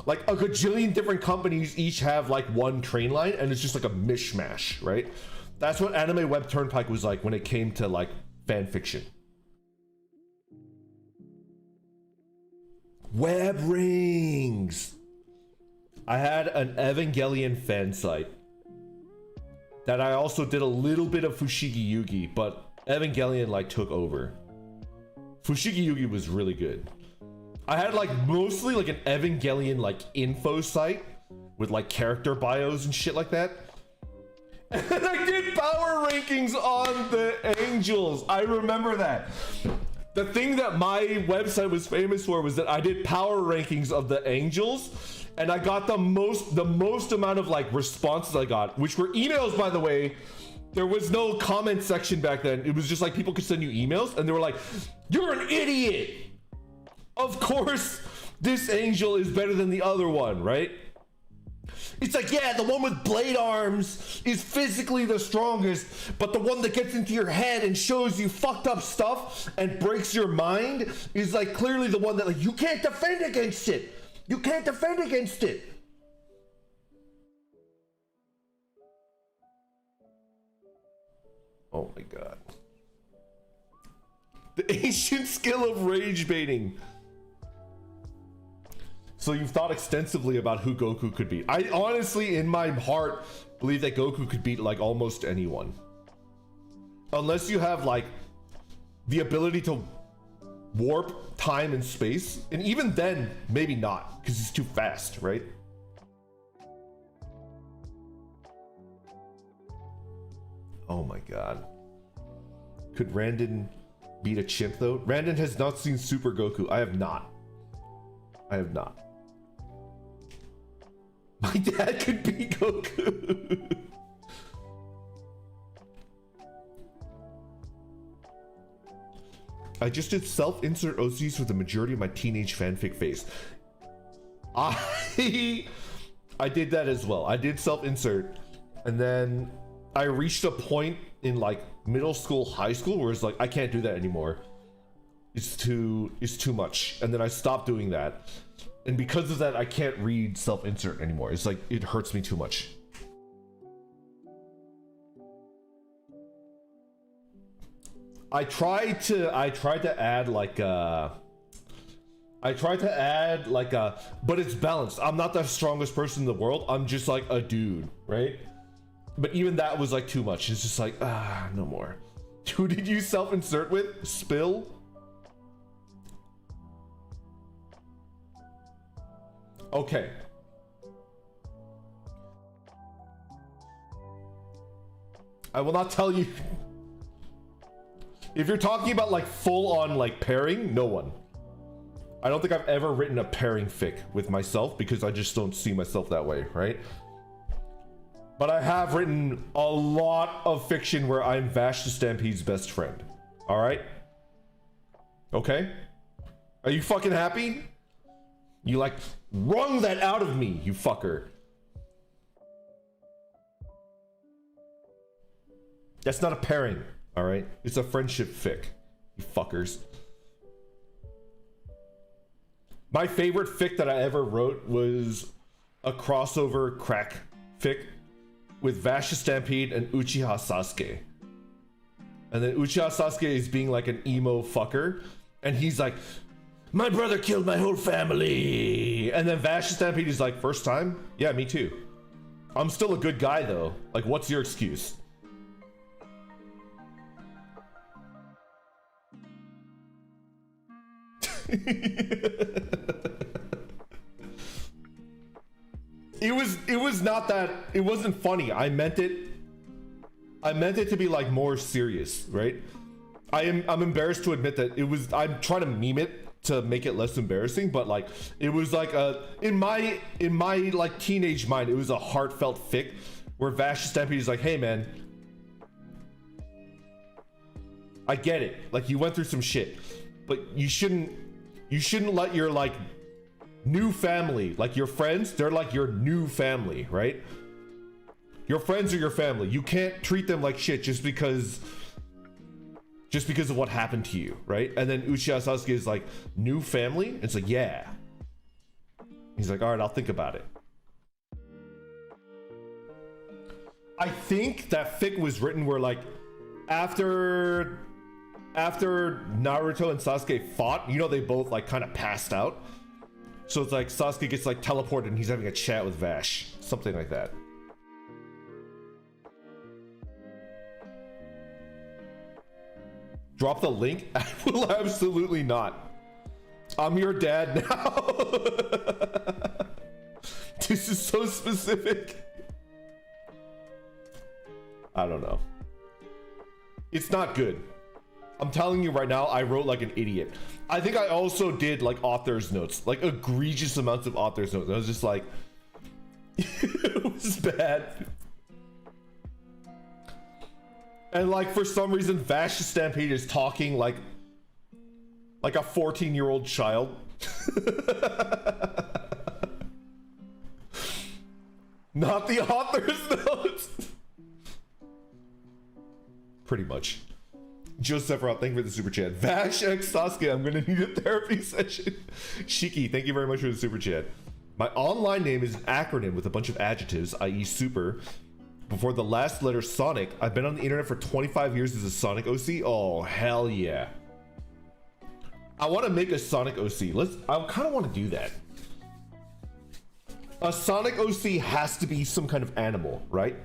Speaker 1: Like a gajillion different companies each have like one train line, and it's just like a mishmash, right? That's what Anime Web Turnpike was like when it came to like fan fiction. Web rings. I had an Evangelion fan site that I also did a little bit of Fushigi Yugi, but Evangelion like took over. Fushigi Yugi was really good. I had like mostly like an Evangelion like info site with like character bios and shit like that. And I did power rankings on the Angels. I remember that. The thing that my website was famous for was that I did power rankings of the Angels, and I got the most amount of like responses I got, which were emails, by the way. There was no comment section back then. It was just like people could send you emails and they were like, "You're an idiot. Of course this Angel is better than the other one, right?" It's like, yeah, the one with blade arms is physically the strongest, but the one that gets into your head and shows you fucked up stuff and breaks your mind is like clearly the one that like you can't defend against it. You can't defend against it. Oh my god. The ancient skill of rage baiting. So you've thought extensively about who Goku could beat. I honestly, in my heart, believe that Goku could beat like almost anyone. Unless you have like the ability to warp time and space. And even then, maybe not, because he's too fast, right? Oh my god. Could Randon beat a chimp though? Randon has not seen Super Goku. I have not. I have not. My dad could beat Goku. I just did self-insert OCs for the majority of my teenage fanfic phase. I did that as well. I did self-insert, and then I reached a point in like middle school, high school where it's like I can't do that anymore. It's too much. And then I stopped doing that. And because of that, I can't read self-insert anymore. It's like it hurts me too much. I tried to add like a but it's balanced. I'm not the strongest person in the world. I'm just like a dude, right? But even that was like too much. It's just like, no more. Who did you self-insert with? Spill? Okay. I will not tell you. If you're talking about like full on like pairing, no one. I don't think I've ever written a pairing fic with myself because I just don't see myself that way, right? But I have written a lot of fiction where I'm Vash the Stampede's best friend. All right? Okay? Are you fucking happy? You like wrung that out of me, you fucker. That's not a pairing, all right? It's a friendship fic, you fuckers. My favorite fic that I ever wrote was a crossover crack fic with Vash the Stampede and Uchiha Sasuke. And then Uchiha Sasuke is being like an emo fucker, and he's like, "My brother killed my whole family." And then Vash the Stampede is like, "First time? Yeah, me too. I'm still a good guy though. Like, what's your excuse?" It was not that, it wasn't funny. I meant it to be like more serious, right? I'm embarrassed to admit that it was. I'm trying to meme it to make it less embarrassing, but like it was like a in my like teenage mind, it was a heartfelt fic where Vash Stampede is like, hey man, I get it, like you went through some shit, but you shouldn't let your like new family, like your friends, they're like your new family, right? Your friends are your family. You can't treat them like shit just because of what happened to you, right? And then Uchiha Sasuke is like, new family? It's like, yeah. He's like, all right, I'll think about it. I think that fic was written where like, after Naruto and Sasuke fought, you know, they both like kind of passed out. So it's like Sasuke gets like teleported and he's having a chat with Vash. Something like that. Drop the link? I will absolutely not. I'm your dad now. This is so specific. I don't know. It's not good. I'm telling you right now, I wrote like an idiot. I think I also did like author's notes, like egregious amounts of author's notes. I was just like, it was bad. And like for some reason, Vash Stampede is talking like a 14-year-old child. Not the author's notes. Pretty much. Joseph Roth, thank you for the super chat. Vash X Sasuke, I'm gonna need a therapy session. Shiki, thank you very much for the super chat. My online name is an acronym with a bunch of adjectives, i.e. super. Before the last letter Sonic, I've been on the internet for 25 years as a Sonic OC. Oh, hell yeah. I want to make a Sonic OC. I kind of want to do that. A Sonic OC has to be some kind of animal, right?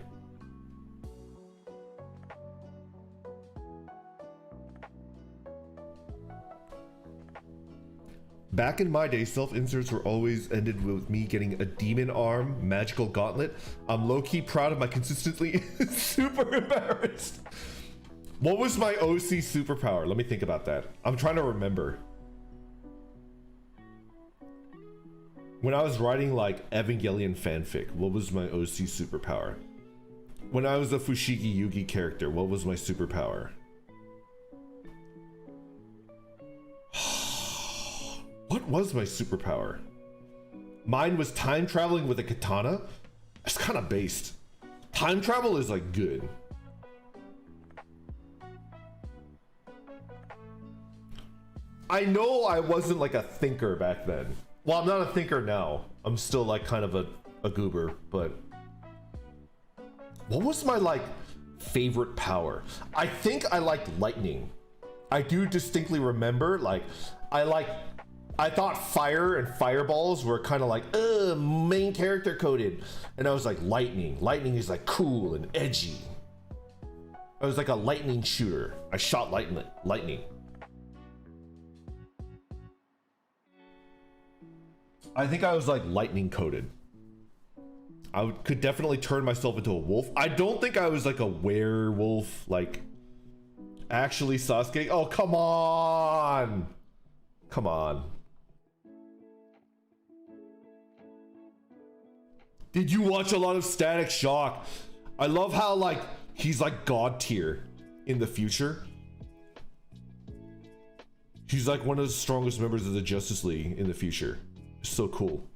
Speaker 1: Back in my day, self-inserts were always ended with me getting a demon arm, magical gauntlet. I'm low-key proud of my consistently super embarrassed. What was my OC superpower? Let me think about that. I'm trying to remember. When I was writing like Evangelion fanfic, what was my OC superpower? When I was a Fushigi Yugi character, what was my superpower? What was my superpower? Mine was time traveling with a katana. It's kind of based. Time travel is like good. I know I wasn't like a thinker back then. Well, I'm not a thinker now. I'm still like kind of a goober, but what was my like favorite power? I think I liked lightning. I do distinctly remember like I thought fire and fireballs were kind of like main character coded, and I was like lightning. Lightning is like cool and edgy. I was like a lightning shooter. I shot lightning. I think I was like lightning coded. I could definitely turn myself into a wolf. I don't think I was like a werewolf, like actually Sasuke. Oh, come on. Come on. Did you watch a lot of Static Shock? I love how like he's like god tier in the future. He's like one of the strongest members of the Justice League in the future. So cool.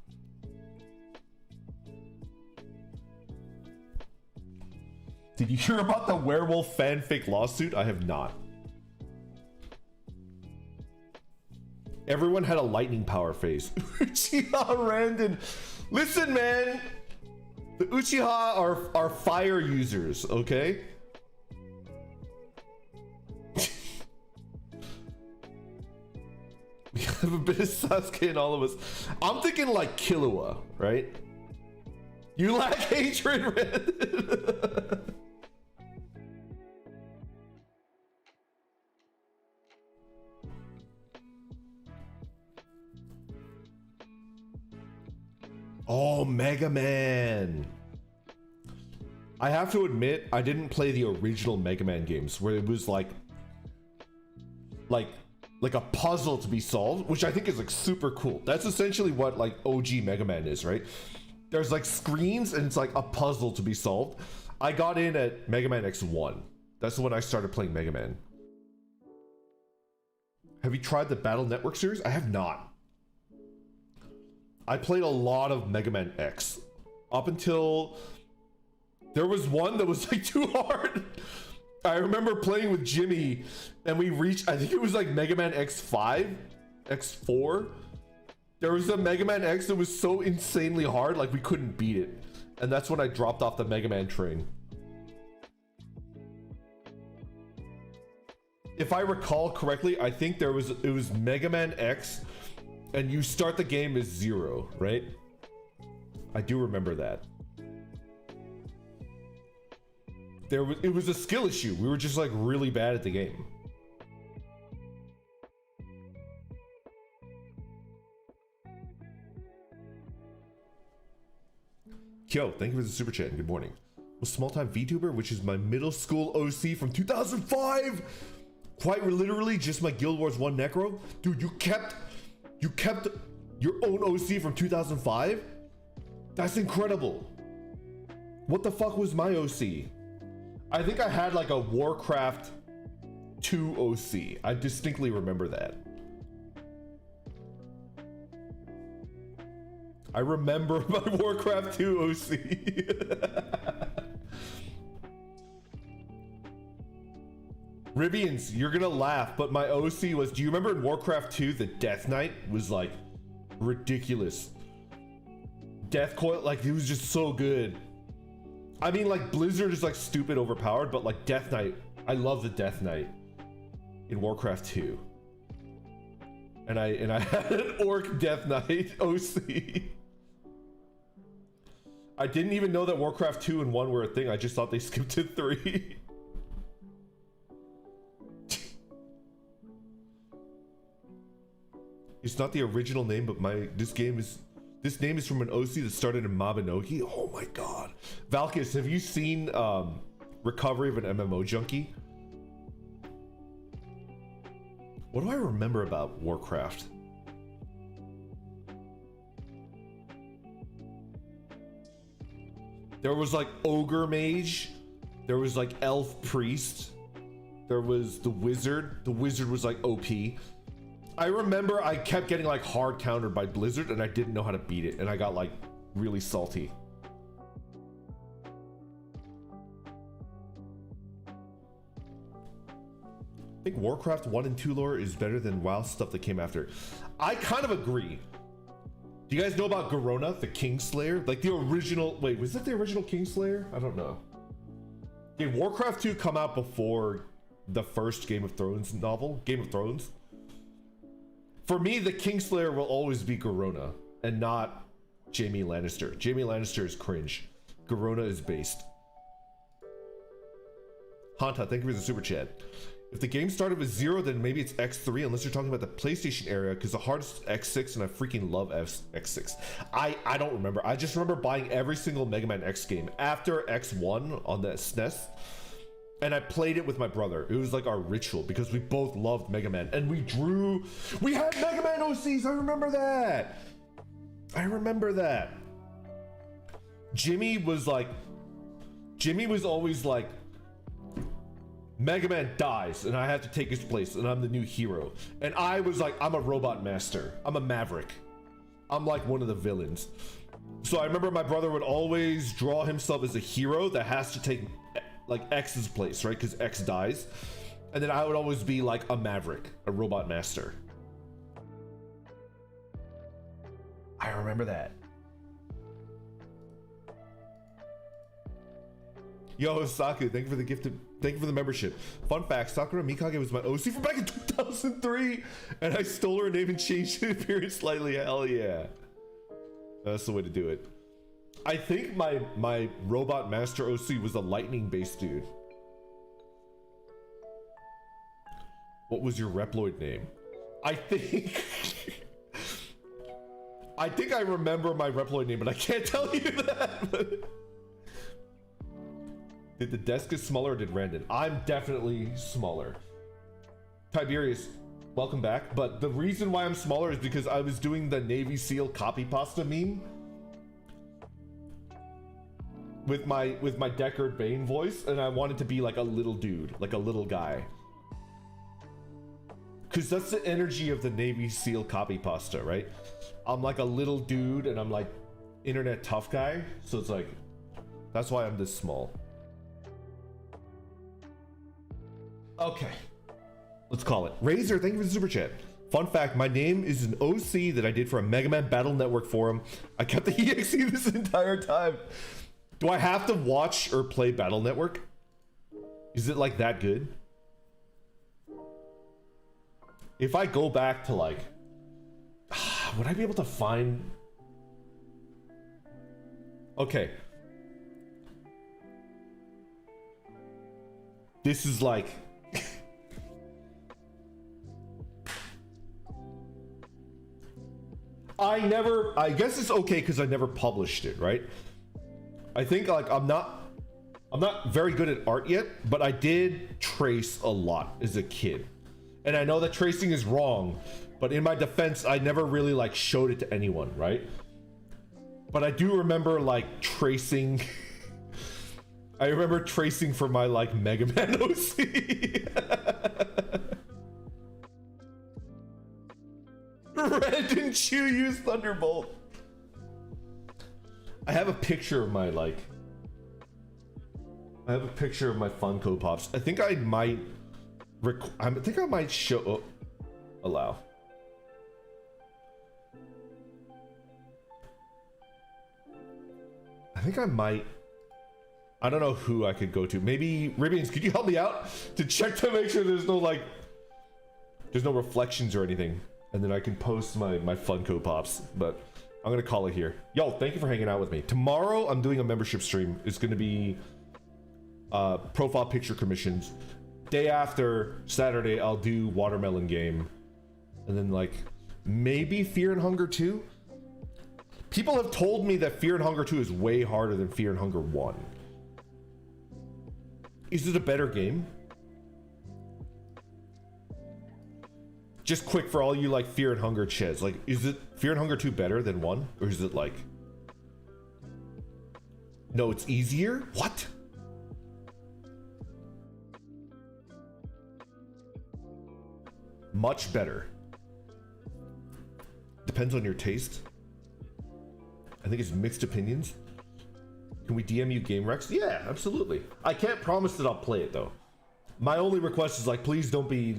Speaker 1: Did you hear about the werewolf fanfic lawsuit? I have not. Everyone had a lightning power phase. Uchiha Randon. Listen, man. The Uchiha are fire users, okay? We have a bit of Sasuke in all of us. I'm thinking like Killua, right? You lack hatred, Red. Oh, Mega Man. I have to admit, I didn't play the original Mega Man games where it was like like a puzzle to be solved, which I think is like super cool. That's essentially what like OG Mega Man is, right? There's like screens and it's like a puzzle to be solved. I got in at Mega Man X1. That's when I started playing Mega Man. Have you tried the Battle Network series? I have not. I played a lot of Mega Man X up until there was one that was like too hard. I remember playing with Jimmy and we reached, I think it was like Mega Man X5, X4. There was a Mega Man X that was so insanely hard, like we couldn't beat it. And that's when I dropped off the Mega Man train. If I recall correctly, I think it was Mega Man X and you start the game as 0, right? I do remember that. It was a skill issue. We were just like really bad at the game. Yo, thank you for the super chat and good morning. Was Small Time VTuber, which is my middle school OC from 2005, quite literally just my Guild Wars 1 Necro? Dude, you kept your own OC from 2005? That's incredible. What the fuck was my OC? I think I had like a Warcraft 2 OC. I distinctly remember that. I remember my Warcraft 2 OC. Ribians, you're gonna laugh, but my OC was, do you remember in Warcraft 2, the Death Knight was like ridiculous. Death Coil, like it was just so good. I mean, like Blizzard is like stupid overpowered, but like Death Knight, I love the Death Knight in Warcraft 2. And I had an Orc Death Knight OC. I didn't even know that Warcraft 2 and 1 were a thing. I just thought they skipped to 3. It's not the original name, but this name is from an OC that started in Mabinogi. Oh my god. Valkis, have you seen Recovery of an MMO Junkie? What do I remember about Warcraft? There was like Ogre Mage. There was like Elf Priest. There was the Wizard. The Wizard was like OP. I remember I kept getting like hard countered by Blizzard and I didn't know how to beat it and I got like really salty. I think Warcraft 1 and 2 lore is better than WoW stuff that came after. I kind of agree. Do you guys know about Garona, the Kingslayer? Like the original, wait, was that the original Kingslayer? I don't know. Did Warcraft 2 come out before the first Game of Thrones novel? Game of Thrones? For me, the Kingslayer will always be Garona and not Jaime Lannister. Jaime Lannister is cringe. Garona is based. Hanta, thank you for the super chat. If the game started with 0, then maybe it's X3, unless you're talking about the PlayStation area, because the hardest X6, and I freaking love X6. I don't remember. I just remember buying every single Mega Man X game after X1 on the SNES, and I played it with my brother. It was like our ritual, because we both loved Mega Man, and we had Mega Man OCs, I remember that! I remember that. Jimmy was always like, Mega Man dies and I have to take his place and I'm the new hero. And I was like, I'm a robot master. I'm a maverick. I'm like one of the villains. So I remember my brother would always draw himself as a hero that has to take like X's place, right? Because X dies. And then I would always be like a maverick, a robot master. I remember that. Yo, Saku, thank you for the gift. Thank you for the membership. Fun fact, Sakura Mikage was my OC from back in 2003, and I stole her name and changed her appearance slightly. Hell yeah. That's the way to do it. I think my robot master OC was a lightning-based dude. What was your Reploid name? I think... I think I remember my Reploid name, but I can't tell you that. Did the desk get smaller or did Randon? I'm definitely smaller. Tiberius, Welcome back. But the reason why I'm smaller is because I was doing the Navy SEAL copy pasta meme with my Deckard Bane voice, and I wanted to be like a little dude, like a little guy. Cause that's the energy of the Navy SEAL copy pasta, right? I'm like a little dude and I'm like internet tough guy. So it's like, that's why I'm this small. Okay. Let's call it. Razor, thank you for the super chat. Fun fact, my name is an OC that I did for a Mega Man Battle Network forum. I kept the EXE this entire time. Do I have to watch or play Battle Network? Is it like that good? If I go back to like, would I be able to find? Okay. This is like, I guess it's okay because I never published it, right? I think like I'm not very good at art yet, but I did trace a lot as a kid. And I know that tracing is wrong, but in my defense, I never really like showed it to anyone, right? But I do remember like tracing. I remember tracing for my like Mega Man OC. Red and Chew use Thunderbolt. I have a picture of my like. I have a picture of my Funko Pops. I think I might. I think I might show. Oh, allow. I think I might. I don't know who I could go to. Maybe Ribians, could you help me out to check to make sure there's no like, there's no reflections or anything, and then I can post my Funko Pops. But I'm gonna call it here. Yo, thank you for hanging out with me. Tomorrow I'm doing a membership stream. It's gonna be profile picture commissions. Day after, Saturday, I'll do Watermelon Game, and then like maybe Fear and Hunger 2. People have told me that Fear and Hunger 2 is way harder than Fear and Hunger 1. Is it a better game? Just quick for all you like Fear and Hunger cheds, like is it Fear and Hunger 2 better than 1? Or is it like, no, it's easier? What? Much better. Depends on your taste. I think it's mixed opinions. Can we DM you Game Rex? Yeah, absolutely. I can't promise that I'll play it though. My only request is like, please don't be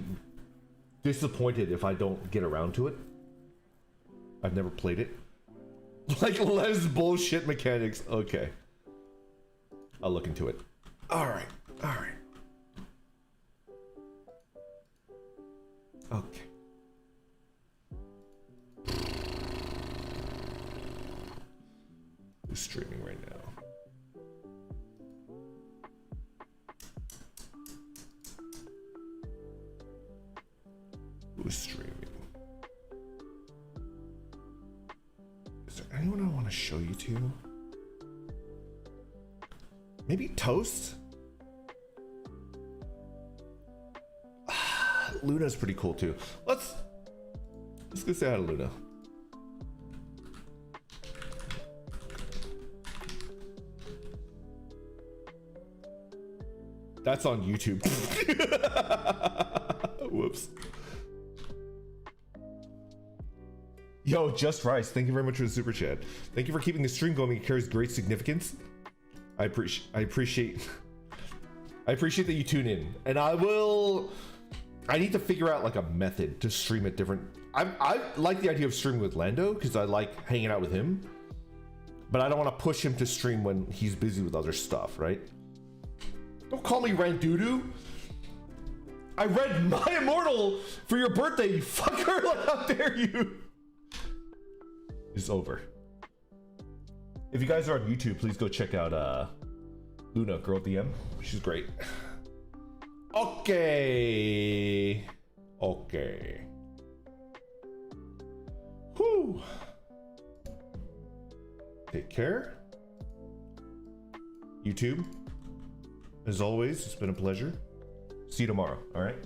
Speaker 1: disappointed if I don't get around to it. I've never played it. Like less bullshit mechanics. Okay. I'll look into it. All right. All right. Okay. Who's streaming right now? Who's streaming? Is there anyone I want to show you to? Maybe Toast? Luna's pretty cool too. Let's go say hi to Luna. That's on YouTube. Whoops. Yo, Just Rice, thank you very much for the super chat. Thank you for keeping the stream going. It carries great significance. I appreciate that you tune in, and I need to figure out like a method to stream at different. I like the idea of streaming with Lando because I like hanging out with him, but I don't want to push him to stream when he's busy with other stuff, right? Don't call me Randudu. I read My Immortal for your birthday, you fucker. Like, how dare you? It's over. If you guys are on YouTube, please go check out Luna, Girl DM. She's great. Okay. Okay. Whew. Take care. YouTube, as always, it's been a pleasure. See you tomorrow, all right?